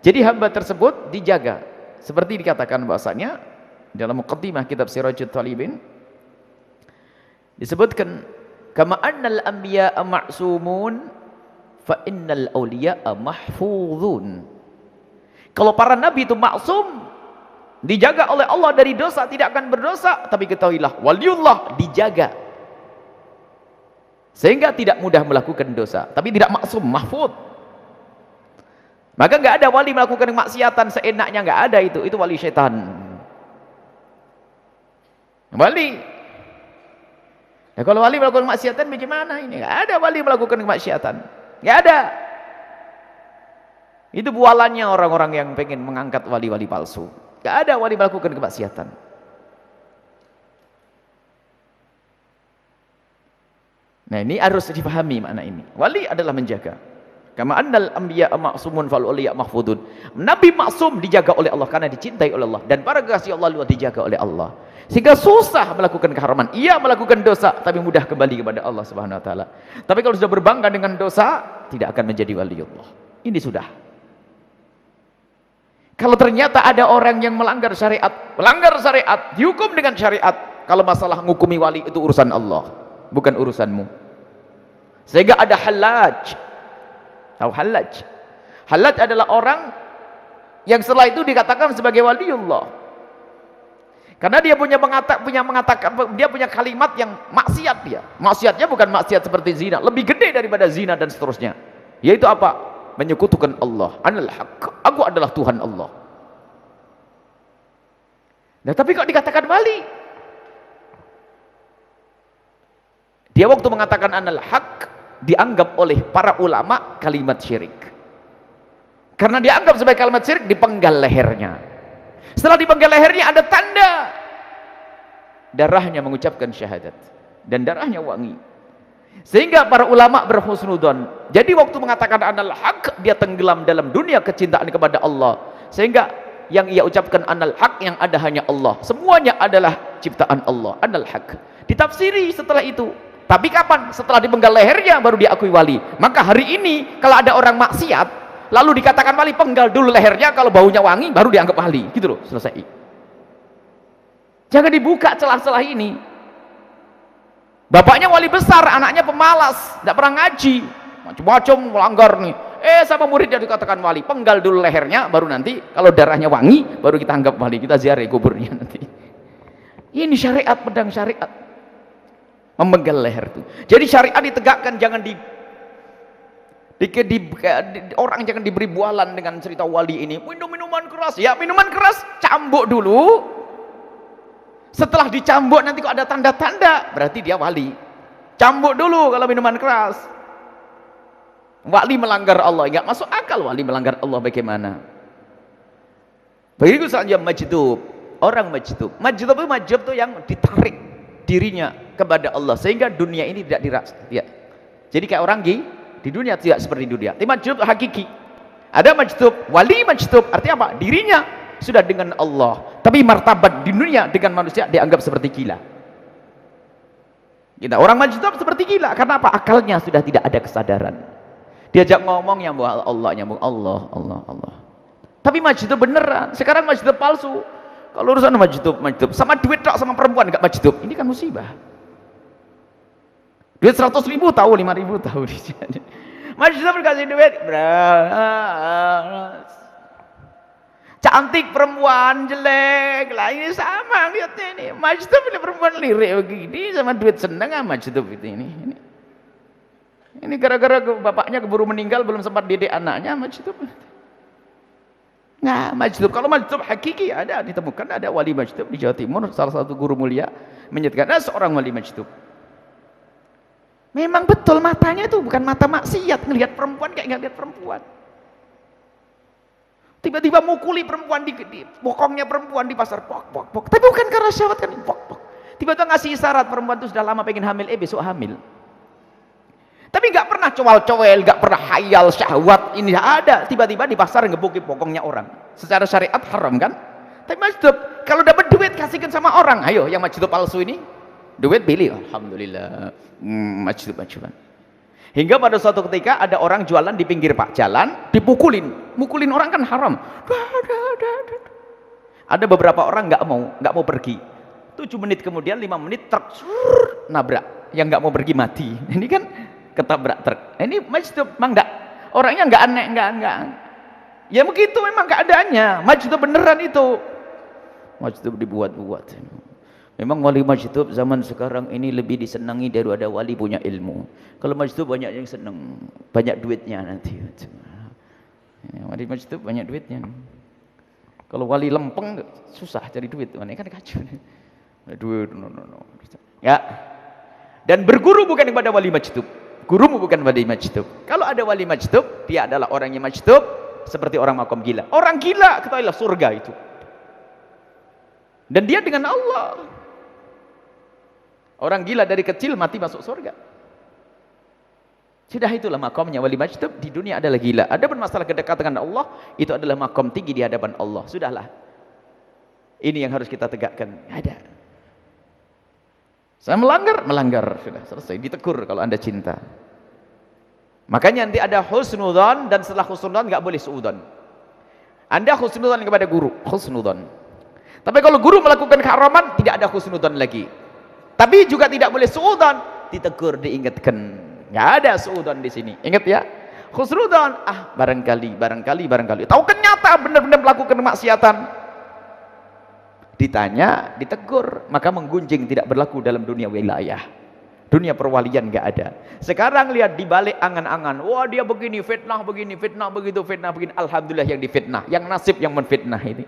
Jadi hamba tersebut dijaga. Seperti dikatakan bahasanya dalam muqaddimah kitab Sirajut Talibin disebutkan, kama annal anbiya'a ma'sumun fa innal awliya'a mahfuzun. Kalau para nabi itu maksum, dijaga oleh Allah dari dosa, tidak akan berdosa, tapi ketahuilah waliullah dijaga sehingga tidak mudah melakukan dosa, tapi tidak maksum, mahfuz. Maka enggak ada wali melakukan kemaksiatan seenaknya, enggak ada itu wali setan. Wali. Ya, kalau wali melakukan kemaksiatan bagaimana ini? Enggak ada wali melakukan kemaksiatan. Enggak ada. Itu bualannya orang-orang yang pengen mengangkat wali-wali palsu. Enggak ada wali melakukan kemaksiatan. Nah, ini harus dipahami makna ini. Wali adalah menjaga. Kama annal anbiya'a ma'sumun fal awliya mahfudun. Nabi maksum dijaga oleh Allah karena dicintai oleh Allah, dan para kekasih Allah dijaga oleh Allah. Sehingga susah melakukan keharaman. Ia melakukan dosa tapi mudah kembali kepada Allah Subhanahu wa taala. Tapi kalau sudah berbangga dengan dosa, tidak akan menjadi waliullah. Ini sudah. Kalau ternyata ada orang yang melanggar syariat, dihukum dengan syariat. Kalau masalah ngukumi wali itu urusan Allah, bukan urusanmu. Sehingga ada halaj. Tahu halaj? Halaj adalah orang yang setelah itu dikatakan sebagai waliullah. Karena dia punya kalimat yang maksiat dia. Maksiatnya bukan maksiat seperti zina, lebih gede daripada zina dan seterusnya. Yaitu apa? menyekutukan Allah. Anal haq, aku adalah Tuhan Allah. Nah, tapi kok dikatakan wali? Dia waktu mengatakan anal haq, dianggap oleh para ulama kalimat syirik. Karena dianggap sebagai kalimat syirik, dipenggal lehernya. Setelah dipenggal lehernya ada tanda darahnya mengucapkan syahadat dan darahnya wangi. Sehingga para ulama berhusnudzon. Jadi waktu mengatakan anal haq, dia tenggelam dalam dunia kecintaan kepada Allah. Sehingga yang ia ucapkan anal haq, yang ada hanya Allah. Semuanya adalah ciptaan Allah. Anal haq. Ditafsiri setelah itu. Tapi kapan? Setelah dipenggal lehernya baru diakui wali. Maka hari ini kalau ada orang maksiat lalu dikatakan wali, penggal dulu lehernya, kalau baunya wangi baru dianggap wali. Gitu loh, selesai. Jangan dibuka celah-celah ini. Bapaknya wali besar, anaknya pemalas, tidak pernah ngaji, macam-macam melanggar nih. Sama muridnya dikatakan wali, penggal dulu lehernya, baru nanti kalau darahnya wangi, baru kita anggap wali, kita ziarah kuburnya nanti. Ini syariat, pedang syariat, memenggal leher itu. Jadi syariat ditegakkan, jangan orang jangan diberi bualan dengan cerita wali ini. Minum minuman keras, ya minuman keras, cambuk dulu. Setelah dicambuk nanti kok ada tanda-tanda, berarti dia wali. Cambuk dulu kalau minuman keras. Wali melanggar Allah, enggak masuk akal wali melanggar Allah bagaimana? Begitu saja majdub. Orang majdub. Majdub itu yang ditarik dirinya kepada Allah sehingga dunia ini tidak dirasa. Ya. Jadi kayak orang di dunia tidak seperti dunia. Tapi majdub hakiki. Ada majdub, wali majdub artinya apa? Dirinya sudah dengan Allah, tapi martabat di dunia dengan manusia dianggap seperti gila. Kita orang majdub seperti gila, karena apa? Akalnya sudah tidak ada kesadaran. Diajak ngomong nyambung Allah, nyambung Allah. Tapi majdub beneran. Sekarang majdub palsu. Kalau urusan majdub sama duit tok sama perempuan enggak majdub. Ini kan musibah. Duit 100.000 tahu, 5.000 tahu. Majdub dikasih duit, cantik perempuan jelek lah, ini sama lihatnya ini. Majdub ini perempuan lirik begini sama duit seneng majdub ini. Ini gara-gara bapaknya keburu meninggal belum sempat didik anaknya majdub. Nah, majdub kalau majdub hakiki ada ditemukan, ada wali majdub di Jawa Timur, salah satu guru mulia menyatakan ada seorang wali majdub. Memang betul matanya itu bukan mata maksiat, ngelihat perempuan kayak ngelihat perempuan. Tiba-tiba mukuli perempuan di bokongnya perempuan di pasar, pok. Tapi bukan karena syahwat kan, pok. Tiba-tiba ngasih isyarat perempuan itu sudah lama pengen hamil, besok hamil. Tapi nggak pernah cowel-cowel, nggak pernah hayal syahwat, ini ada. Tiba-tiba di pasar ngebuki bokongnya orang. Secara syariat haram kan? Tapi majdub, kalau dapat duit kasihkan sama orang. Ayo, yang majdub palsu ini, duit pilih, alhamdulillah, majdub-majduban. Hingga pada suatu ketika ada orang jualan di pinggir pak jalan, mukulin orang kan haram. Ada beberapa orang nggak mau pergi. 7 menit kemudian, 5 menit truk nabrak, yang nggak mau pergi mati. Ini kan ketabrak truk. Ini majdub, memang nggak, orangnya nggak aneh, nggak. Ya begitu memang keadaannya. Majdub beneran itu. Majdub dibuat-buat. Memang wali majdub zaman sekarang ini lebih disenangi daripada wali punya ilmu. Kalau majdub banyak yang senang, banyak duitnya nanti. Wali majdub banyak duitnya. Kalau wali lempeng susah cari duit, ini kan kacau. Duit, no. Ya. Dan berguru bukan kepada wali majdub. Gurumu bukan wali majdub. Kalau ada wali majdub, dia adalah orang yang majdub seperti orang makom gila. Orang gila ketahuilah surga itu. Dan dia dengan Allah. Orang gila dari kecil mati masuk surga. Sudah itulah makomnya wali majdub, di dunia adalah gila. Adapun masalah kedekatan dengan Allah, itu adalah makom tinggi di hadapan Allah. Sudahlah. Ini yang harus kita tegakkan. Ada. Saya melanggar, sudah selesai, ditegur kalau Anda cinta. Makanya nanti ada husnudzon, dan setelah husnudzon enggak boleh suudzon. Anda husnudzon kepada guru, husnudzon. Tapi kalau guru melakukan keharaman, tidak ada husnudzon lagi. Tapi juga tidak boleh suudzon, ditegur, diingatkan. Enggak ada suudzon di sini. Ingat ya. Husnudzon, barangkali. Tahu kenyata benar-benar melakukan kemaksiatan. Ditanya, ditegur, maka menggunjing tidak berlaku dalam dunia wilayah. Dunia perwalian nggak ada. Sekarang lihat di balik angan-angan, wah dia begini, fitnah begini, fitnah begitu, fitnah begini. Alhamdulillah yang difitnah, yang nasib yang menfitnah ini.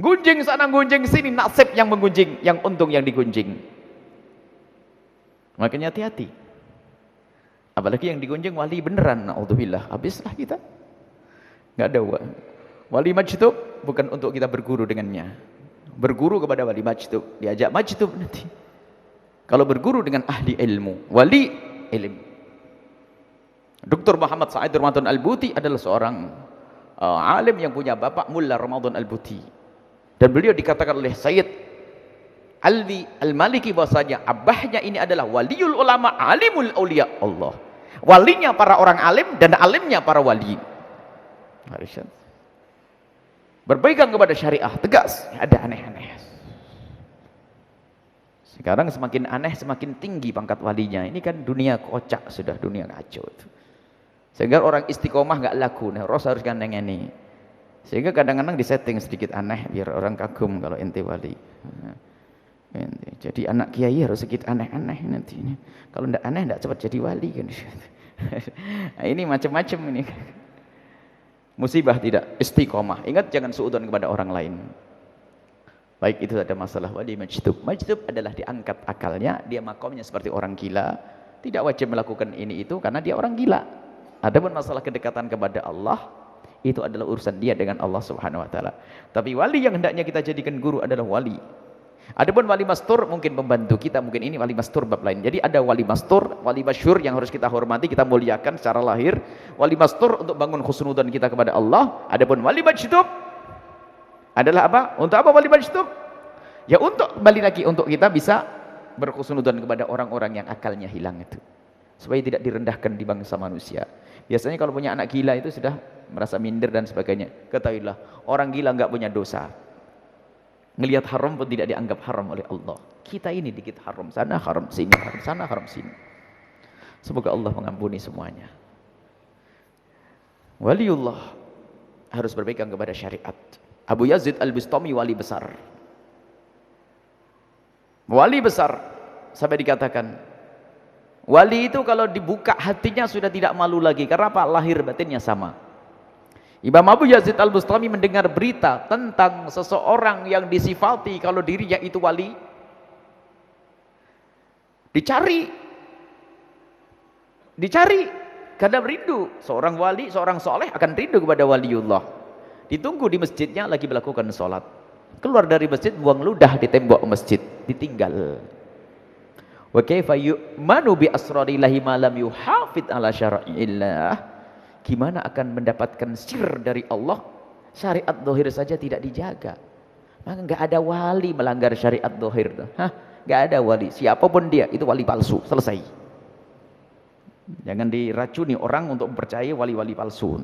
Gunjing sana, gunjing sini, nasib yang menggunjing, yang untung yang digunjing. Makanya hati-hati. Apalagi yang digunjing wali beneran, naudzubillah, habislah kita. Nggak ada wali majdub bukan untuk kita berguru dengannya. Berguru kepada wali majdub, diajak majdub nanti. Kalau berguru dengan ahli ilmu, wali ilmu. Dr. Muhammad Sa'id Ramadan Al-Buti adalah seorang alim yang punya bapak Mullah Ramadan Al-Buti. Dan beliau dikatakan oleh Sayyid Alwi Al-Maliki bahwasanya abahnya ini adalah waliul ulama, alimul aulia Allah. Walinya para orang alim dan alimnya para wali. Berpegang kepada syariah tegas, ada aneh-aneh. Sekarang semakin aneh semakin tinggi pangkat walinya. Ini kan dunia kocak sudah, dunia kacau itu. Sehingga orang istiqomah nggak laku. Nah, Ros harus gandeng ini. Sehingga kadang-kadang disetting sedikit aneh biar orang kagum kalau ente wali. Jadi anak kiai harus sedikit aneh-aneh nanti. Kalau ndak aneh ndak cepat jadi wali kan. Nah, ini macam-macam ini. Musibah tidak istiqomah. Ingat jangan suudzon kepada orang lain. Baik itu ada masalah wali majdub. Majdub adalah diangkat akalnya, dia makomnya seperti orang gila, tidak wajib melakukan ini itu karena dia orang gila. Adapun masalah kedekatan kepada Allah, itu adalah urusan dia dengan Allah Subhanahu wa taala. Tapi wali yang hendaknya kita jadikan guru adalah wali. Adapun wali mastur mungkin membantu kita, mungkin ini wali mastur bab lain. Jadi ada wali mastur, wali masyhur yang harus kita hormati, kita muliakan secara lahir. Wali mastur untuk bangun husnudzon kita kepada Allah. Adapun wali majdub adalah apa? Untuk apa wali majdub? Ya untuk kembali lagi untuk kita bisa berhusnudzon kepada orang-orang yang akalnya hilang itu. Supaya tidak direndahkan di bangsa manusia. Biasanya kalau punya anak gila itu sudah merasa minder dan sebagainya. Ketahuilah, orang gila enggak punya dosa. Ngelihat haram pun tidak dianggap haram oleh Allah. Kita ini dikit haram, sana haram sini, haram sana haram sini. Semoga Allah mengampuni semuanya. Waliullah harus berpegang kepada syariat. Abu Yazid Al-Bustami wali besar. Wali besar sampai dikatakan wali itu kalau dibuka hatinya sudah tidak malu lagi. Karena apa? Lahir batinnya sama. Imam Abu Yazid Al-Bustami mendengar berita tentang seseorang yang disifati kalau dirinya itu wali. Dicari karena rindu. Seorang wali, seorang soleh akan rindu kepada waliullah. Ditunggu di masjidnya lagi melakukan sholat. Keluar dari masjid, buang ludah di tembok masjid, ditinggal. Wa kaifa yu'manu bi asrarillahi ma lam yuhafid ala syara'illah. Gimana akan mendapatkan sir dari Allah? Syariat zahir saja tidak dijaga. Maka enggak ada wali melanggar syariat zahir. Enggak ada wali, siapapun dia itu wali palsu, selesai. Jangan diracuni orang untuk percaya wali-wali palsu.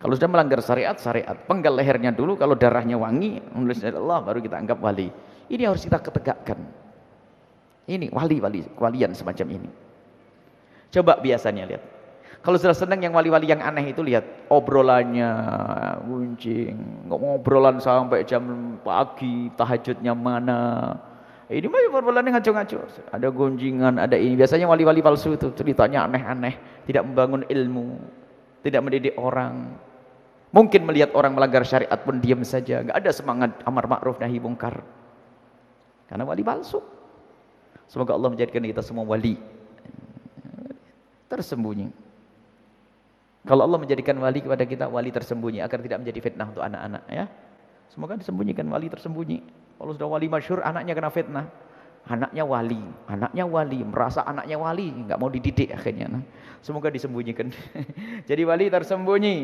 Kalau sudah melanggar syariat, penggal lehernya dulu, kalau darahnya wangi, menulis dari Allah, baru kita anggap wali. Ini harus kita ketegakkan. Ini walian semacam ini. Coba biasanya lihat. Kalau sudah senang yang wali-wali yang aneh itu lihat obrolannya, gunjing, ngobrolan sampai jam pagi, tahajudnya mana. Ini mah obrolannya ngaco-ngaco. Ada gunjingan, ada ini. Biasanya wali-wali palsu itu ceritanya aneh-aneh, tidak membangun ilmu, tidak mendidik orang. Mungkin melihat orang melanggar syariat pun diam saja, enggak ada semangat amar ma'ruf nahi mungkar. Karena wali palsu. Semoga Allah menjadikan kita semua wali tersembunyi. Kalau Allah menjadikan wali kepada kita, wali tersembunyi agar tidak menjadi fitnah untuk anak-anak ya. Semoga disembunyikan wali tersembunyi. Kalau sudah wali masyhur, anaknya kena fitnah. Anaknya wali, merasa anaknya wali, enggak mau dididik akhirnya. Semoga disembunyikan. Jadi wali tersembunyi.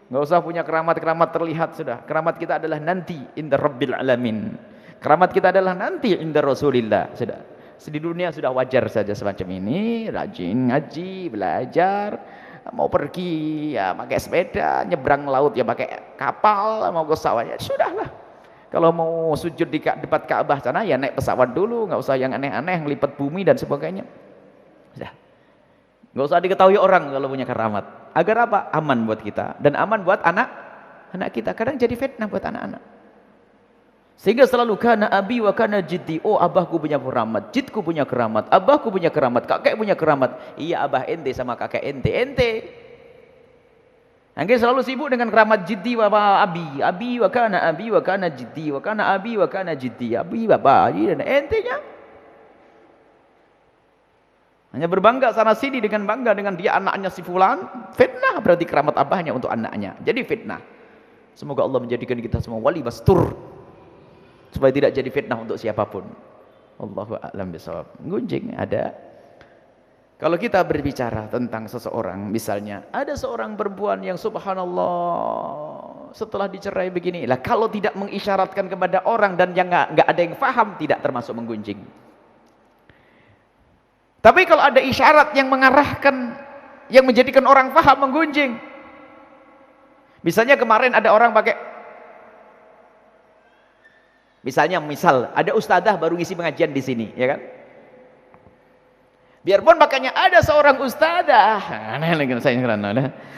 Enggak usah punya keramat-keramat terlihat sudah. Keramat kita adalah nanti inda rabbil alamin. Keramat kita adalah nanti inda Rasulillah sudah. Di dunia sudah wajar saja semacam ini, rajin ngaji, belajar, mau pergi ya pakai sepeda, nyebrang laut ya pakai kapal, mau ke sawah ya sudahlah. Kalau mau sujud di depan Ka'bah sana ya naik pesawat dulu, enggak usah yang aneh-aneh ngelipat bumi dan sebagainya. Sudah. Enggak usah diketahui orang kalau punya keramat. Agar apa? Aman buat kita dan aman buat anak kita. Kadang jadi fitnah buat anak-anak. Sehingga selalu kana abi wa kana jiddi. Oh, abahku punya keramat, jidku punya keramat, abahku punya keramat, kakek punya keramat. Iya, abah ente sama kakek ente. Angge selalu sibuk dengan keramat jiddi wa abi. Abi wa kana jiddi wa kana abi wa kana jiddi. Abi bapak dan entenya. Hanya berbangga sana sini dengan bangga dengan dia anaknya si fulan. Fitnah berarti keramat abahnya untuk anaknya. Jadi fitnah. Semoga Allah menjadikan kita semua wali mastur. Supaya tidak jadi fitnah untuk siapapun. Allahu a'lam bishawab. Gunjing ada. Kalau kita berbicara tentang seseorang, misalnya ada seorang perempuan yang subhanallah setelah dicerai begini. Lah kalau tidak mengisyaratkan kepada orang dan yang nggak ada yang faham, tidak termasuk menggunjing. Tapi kalau ada isyarat yang mengarahkan, yang menjadikan orang faham, menggunjing. Misalnya kemarin ada orang pakai, misal ada ustadzah baru ngisi pengajian di sini, ya kan? Biarpun makanya ada seorang ustadzah,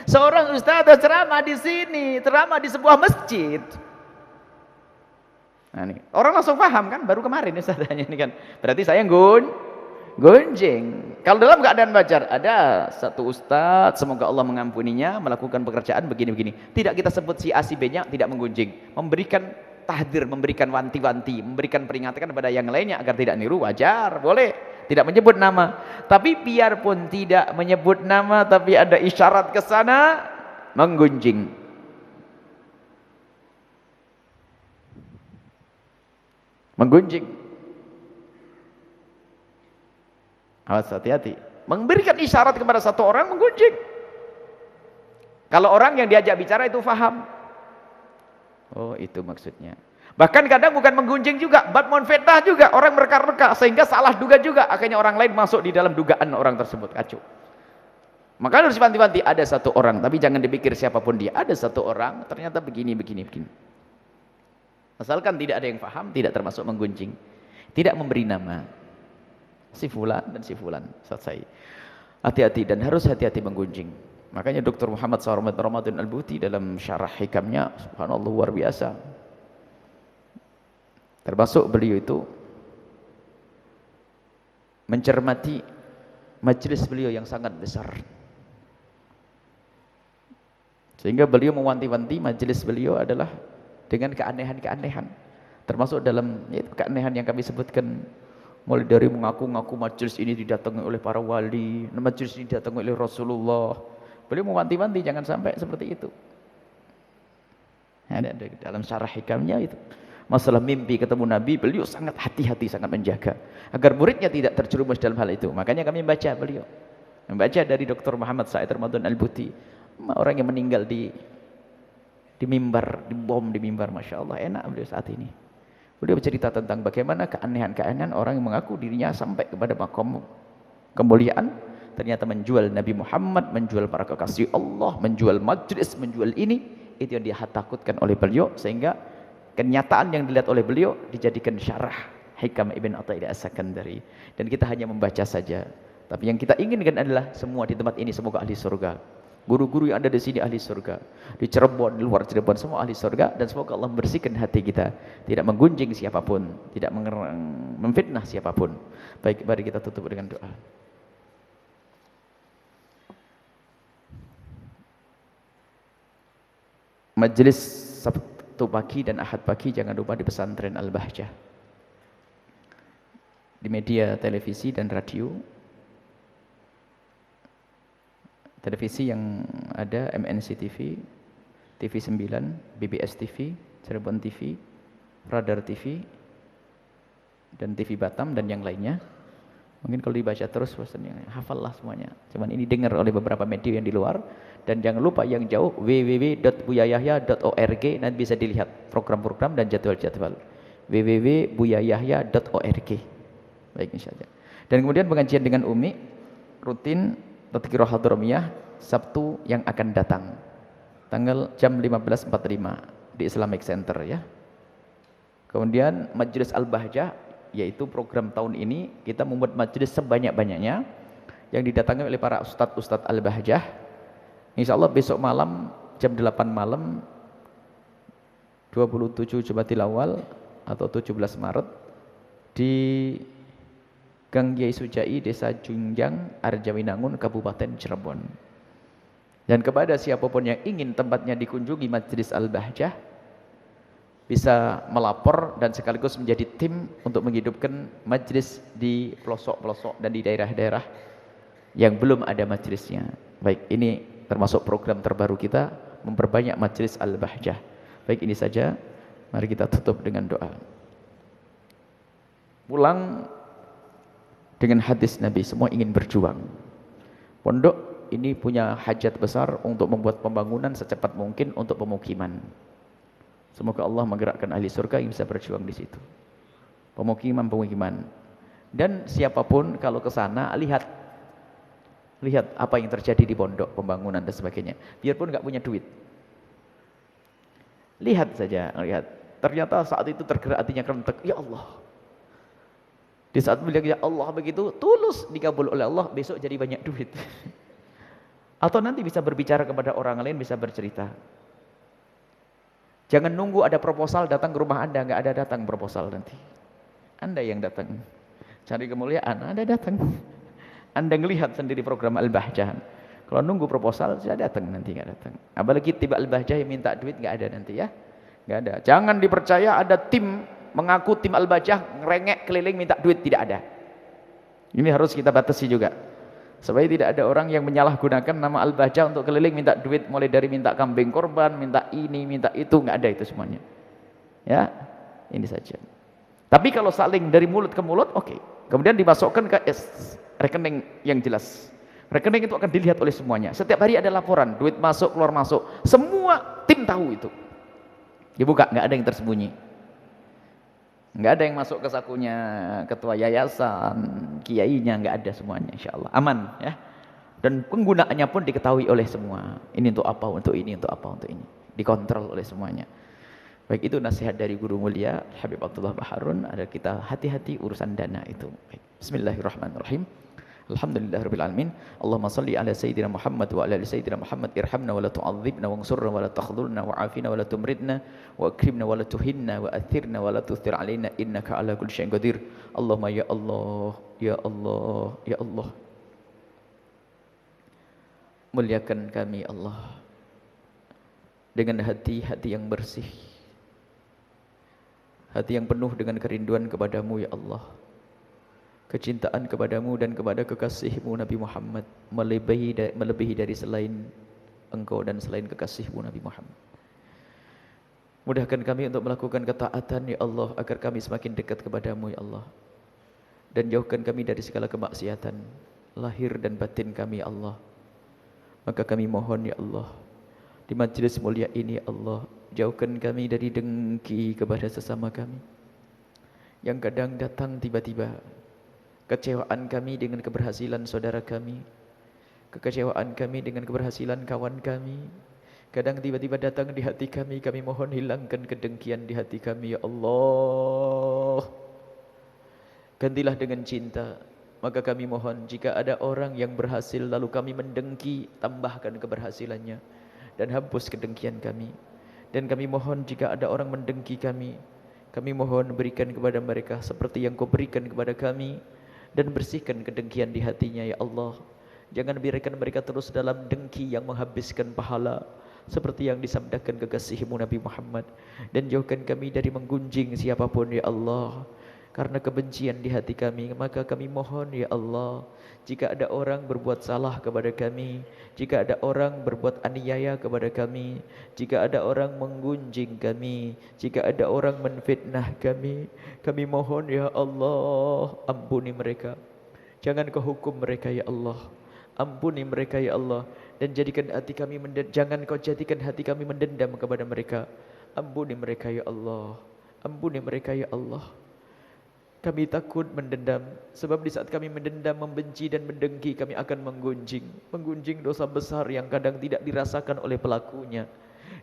seorang ustadzah ceramah di sini, ceramah di sebuah masjid. Nah, ini orang langsung paham kan? Baru kemarin ustadzahnya ini kan. Berarti saya gunjing. Kalau dalam keadaan wajar, ada satu ustadz, semoga Allah mengampuninya, melakukan pekerjaan begini-begini. Tidak kita sebut si A si B-nya, tidak menggunjing, memberikan tahdir, memberikan wanti-wanti, memberikan peringatan kepada yang lainnya agar tidak niru, wajar, boleh. Tidak menyebut nama. Tapi biarpun tidak menyebut nama, tapi ada isyarat ke sana, menggunjing. Menggunjing. Awas, hati-hati. Memberikan isyarat kepada satu orang, menggunjing. Kalau orang yang diajak bicara itu faham. Oh, itu maksudnya. Bahkan kadang bukan menggunjing juga, bab menfitnah juga, orang mereka-reka sehingga salah duga juga, akhirnya orang lain masuk di dalam dugaan orang tersebut, kacau. Maka harus wanti-wanti, ada satu orang, tapi jangan dipikir siapapun dia, ada satu orang, ternyata begini. Asalkan tidak ada yang paham, tidak termasuk menggunjing. Tidak memberi nama. Si fulan dan si fulan, selesai. Hati-hati dan harus hati-hati menggunjing. Makanya Dr. Muhammad Ramadan Al-Buti dalam syarah hikamnya, subhanallah luar biasa. Termasuk beliau itu mencermati majelis beliau yang sangat besar. Sehingga beliau mewanti-wanti majelis beliau adalah dengan keanehan-keanehan. Termasuk dalam keanehan yang kami sebutkan, mulai dari mengaku-ngaku majelis ini didatangi oleh para wali, majelis ini didatangi oleh Rasulullah. Beliau mewanti-wanti jangan sampai seperti itu. Ada dalam syarah hikamnya itu. Masalah mimpi ketemu Nabi, beliau sangat hati-hati, sangat menjaga agar muridnya tidak terjerumus dalam hal itu. Makanya kami membaca dari Dr. Muhammad Said Ramadan Al-Buti, orang yang meninggal di mimbar, dibom di mimbar, masya Allah, enak beliau saat ini. Beliau bercerita tentang bagaimana keanehan-keanehan orang yang mengaku dirinya sampai kepada makom kemuliaan, ternyata menjual Nabi Muhammad, menjual para kekasih Allah, menjual majlis, menjual ini, itu yang dia takutkan oleh beliau, sehingga kenyataan yang dilihat oleh beliau dijadikan syarah Hikam Ibn Athaillah As-Sakandari. Dan kita hanya membaca saja, tapi yang kita inginkan adalah semua di tempat ini semoga ahli surga. Guru-guru yang ada di sini ahli surga, di Cirebon, di luar Cirebon semua ahli surga, dan semoga Allah membersihkan hati kita, tidak menggunjing siapapun, tidak memfitnah siapapun. Baik, mari kita tutup dengan doa. Majelis Sabtu pagi dan Ahad pagi jangan lupa di pesantren Al-Bahjah, di media televisi dan radio. Televisi yang ada MNC TV, TV 9, BBS TV, Cirebon TV, Radar TV, dan TV Batam dan yang lainnya. Mungkin kalau dibaca terus bosannya, hafallah semuanya. Cuman ini dengar oleh beberapa media yang di luar. Dan jangan lupa yang jauh, www.buyayahya.org, nanti bisa dilihat program-program dan jadwal-jadwal. www.buyayahya.org. Baik, insyaallah. Dan kemudian pengajian dengan Umi rutin Tadhkirah Hadramiyah Sabtu yang akan datang tanggal jam 15.45 di Islamic Center ya. Kemudian Majelis Al-Bahjah, yaitu program tahun ini kita membuat majelis sebanyak-banyaknya yang didatangi oleh para ustadz Al-Bahjah. Insyaallah besok malam jam 8 malam 27 Jumatil Awal atau 17 Maret di Gang Kiai Sujai, Desa Junjang, Arjawinangun, Kabupaten Cirebon. Dan kepada siapapun yang ingin tempatnya dikunjungi Majelis Al-Bahjah, bisa melapor dan sekaligus menjadi tim untuk menghidupkan majelis di pelosok-pelosok dan di daerah-daerah yang belum ada majelisnya. Baik, ini termasuk program terbaru kita, memperbanyak majelis Al-Bahjah. Baik, ini saja. Mari kita tutup dengan doa. Pulang dengan hadis Nabi, semua ingin berjuang. Pondok ini punya hajat besar untuk membuat pembangunan secepat mungkin untuk pemukiman. Semoga Allah menggerakkan ahli surga yang bisa berjuang di situ. Pemukiman. Dan siapapun kalau ke sana lihat apa yang terjadi di pondok, pembangunan dan sebagainya. Biarpun nggak punya duit. Lihat saja, lihat. Ternyata saat itu tergerak hatinya kerentek, ya Allah. Di saat bilang ya Allah begitu, tulus dikabul oleh Allah, besok jadi banyak duit. Atau nanti bisa berbicara kepada orang lain, bisa bercerita. Jangan nunggu ada proposal datang ke rumah Anda, nggak ada datang proposal nanti. Anda yang datang. Cari kemuliaan, Anda datang. Anda ngelihat sendiri program Al-Bahjah. Kalau nunggu proposal, saya datang nanti nggak datang. Apalagi tiba Al-Bahjah yang minta duit, nggak ada nanti ya. Nggak ada. Jangan dipercaya ada tim mengaku tim Al-Bahjah ngerengek keliling minta duit, tidak ada. Ini harus kita batasi juga. Supaya tidak ada orang yang menyalahgunakan nama Al-Bahjah untuk keliling minta duit, mulai dari minta kambing korban, minta ini, minta itu, nggak ada itu semuanya. Ya, ini saja. Tapi kalau saling dari mulut ke mulut, oke. Kemudian dimasukkan ke rekening yang jelas. Rekening itu akan dilihat oleh semuanya. Setiap hari ada laporan, duit masuk, keluar masuk. Semua tim tahu itu. Dibuka, nggak ada yang tersembunyi. Nggak ada yang masuk ke sakunya ketua yayasan, kiainya, nggak ada semuanya, insya Allah aman ya. Dan penggunaannya pun diketahui oleh semua. Ini untuk apa, untuk ini, untuk apa, untuk ini. Dikontrol oleh semuanya. Baik, itu nasihat dari guru mulia Habib Abdullah Baharun. Ada kita hati-hati urusan dana itu. Baik. Bismillahirrahmanirrahim. Alhamdulillahirabbil alamin. Allahumma shalli ala sayyidina Muhammad wa ala ali sayyidina Muhammad. Irhamna wa la tu'adzibna wansurna wa la takhdhulna wa afina wa la tumridna wa akrimna wa la tuhinna wa athirna wa la tuthir alaina innaka ala kulli syai'in qadir. Allahumma ya Allah, ya Allah, ya Allah. Muliakan kami Allah dengan hati-hati yang bersih, hati yang penuh dengan kerinduan kepadamu ya Allah, kecintaan kepadamu dan kepada kekasihmu Nabi Muhammad, melebihi dari selain engkau dan selain kekasihmu Nabi Muhammad. Mudahkan kami untuk melakukan ketaatan ya Allah, agar kami semakin dekat kepadamu ya Allah, dan jauhkan kami dari segala kemaksiatan lahir dan batin kami ya Allah. Maka kami mohon ya Allah, di majlis mulia ini ya Allah, jauhkan kami dari dengki kepada sesama kami yang kadang datang tiba-tiba. Kecewaan kami dengan keberhasilan saudara kami, kekecewaan kami dengan keberhasilan kawan kami, kadang tiba-tiba datang di hati kami. Kami mohon hilangkan kedengkian di hati kami ya Allah. Gantilah dengan cinta. Maka kami mohon, jika ada orang yang berhasil lalu kami mendengki, tambahkan keberhasilannya dan hapus kedengkian kami. Dan kami mohon, jika ada orang mendengki kami mohon berikan kepada mereka seperti yang kau berikan kepada kami, dan bersihkan kedengkian di hatinya ya Allah. Jangan biarkan mereka terus dalam dengki yang menghabiskan pahala, seperti yang disabdakan kekasihmu Nabi Muhammad. Dan jauhkan kami dari menggunjing siapapun ya Allah, karena kebencian di hati kami. Maka kami mohon ya Allah, jika ada orang berbuat salah kepada kami, jika ada orang berbuat aniaya kepada kami, jika ada orang menggunjing kami, jika ada orang menfitnah kami mohon ya Allah, ampuni mereka. Jangan kau hukum mereka ya Allah, ampuni mereka ya Allah. Dan jadikan hati kami jangan kau jadikan hati kami mendendam kepada mereka. Ampuni mereka ya Allah, ampuni mereka ya Allah. Kami takut mendendam, sebab di saat kami mendendam, membenci dan mendengki, kami akan menggunjing dosa besar yang kadang tidak dirasakan oleh pelakunya.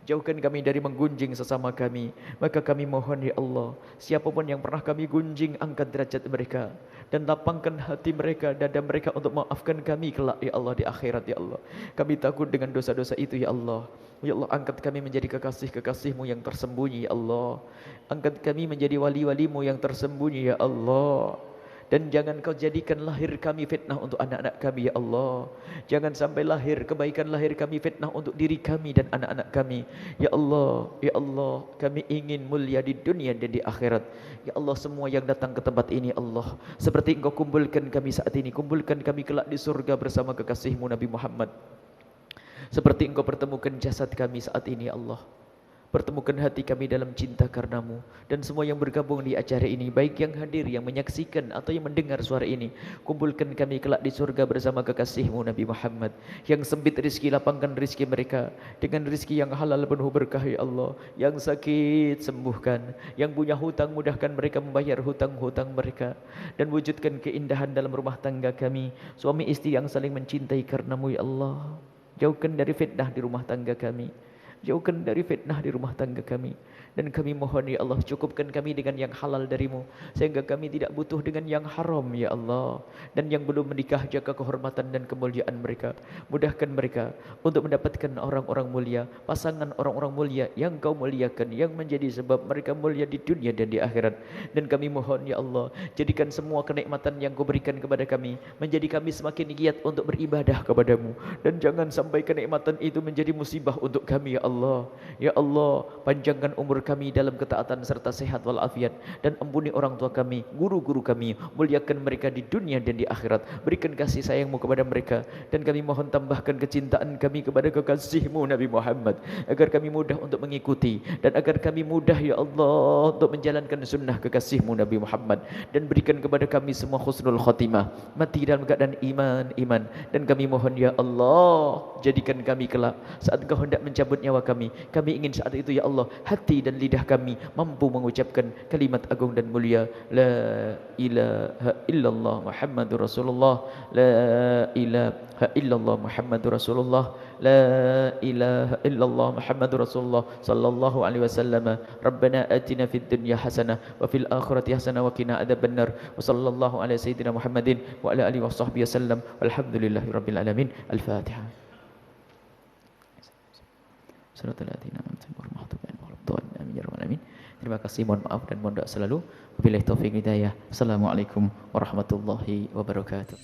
Jauhkan kami dari menggunjing sesama kami. Maka kami mohon ya Allah, siapapun yang pernah kami gunjing, angkat derajat mereka dan lapangkan hati mereka, dada mereka untuk maafkan kami kelak ya Allah di akhirat ya Allah. Kami takut dengan dosa-dosa itu ya Allah. Ya Allah, angkat kami menjadi kekasih-kekasih-Mu yang tersembunyi ya Allah. Angkat kami menjadi wali-wali-Mu yang tersembunyi ya Allah. Dan jangan Kau jadikan lahir kami fitnah untuk anak-anak kami ya Allah. Jangan sampai kebaikan lahir kami fitnah untuk diri kami dan anak-anak kami. Ya Allah, kami ingin mulia di dunia dan di akhirat. Ya Allah, semua yang datang ke tempat ini Allah, seperti Engkau kumpulkan kami saat ini, kumpulkan kami kelak di surga bersama kekasih-Mu Nabi Muhammad. Seperti Engkau pertemukan jasad kami saat ini ya Allah. Pertemukan hati kami dalam cinta karena-Mu. Dan semua yang bergabung di acara ini, baik yang hadir, yang menyaksikan atau yang mendengar suara ini, kumpulkan kami kelak di surga bersama kekasih-Mu Nabi Muhammad. Yang sempit rizki, lapangkan rizki mereka dengan rizki yang halal penuh berkah ya Allah. Yang sakit, sembuhkan. Yang punya hutang, mudahkan mereka membayar hutang-hutang mereka. Dan wujudkan keindahan dalam rumah tangga kami, suami istri yang saling mencintai karena-Mu ya Allah. Jauhkan dari fitnah di rumah tangga kami. Jauhkan dari fitnah di rumah tangga kami. Dan kami mohon ya Allah, cukupkan kami dengan yang halal dari-Mu, sehingga kami tidak butuh dengan yang haram ya Allah. Dan yang belum menikah, jaga kehormatan dan kemuliaan mereka. Mudahkan mereka untuk mendapatkan orang-orang mulia, pasangan orang-orang mulia yang Kau muliakan, yang menjadi sebab mereka mulia di dunia dan di akhirat. Dan kami mohon ya Allah, jadikan semua kenikmatan yang Kau berikan kepada kami menjadi kami semakin giat untuk beribadah kepada-Mu. Dan jangan sampai kenikmatan itu menjadi musibah untuk kami ya Allah. Ya Allah, panjangkan umur kami dalam ketaatan serta sehat walafiat, dan ampuni orang tua kami, guru-guru kami, muliakan mereka di dunia dan di akhirat. Berikan kasih sayang-Mu kepada mereka, dan kami mohon tambahkan kecintaan kami kepada kekasih-Mu Nabi Muhammad, agar kami mudah untuk mengikuti, dan agar kami mudah ya Allah untuk menjalankan sunnah kekasih-Mu Nabi Muhammad. Dan berikan kepada kami semua husnul khotimah, mati dalam keadaan iman. Dan kami mohon ya Allah, jadikan kami kelak saat Engkau hendak mencabut nyawa kami ingin saat itu ya Allah, hati dan lidah kami mampu mengucapkan kalimat agung dan mulia, la ilaha illallah Muhammadur Rasulullah, la ilaha illallah Muhammadur Rasulullah, la ilaha illallah Muhammadur Rasulullah sallallahu alaihi wasallam. Rabbana atina fid dunya hasanah wa fil akhirati hasanah wa qina adzabannar. Wa sallallahu ala sayyidina Muhammadin wa ala alihi washabbihi wasallam. Walhamdulillahi rabbil alamin. Al-Fatihah. Terima kasih, mohon maaf dan mohon doa selalu. Wabillahi taufiq hidayah. Assalamualaikum warahmatullahi wabarakatuh.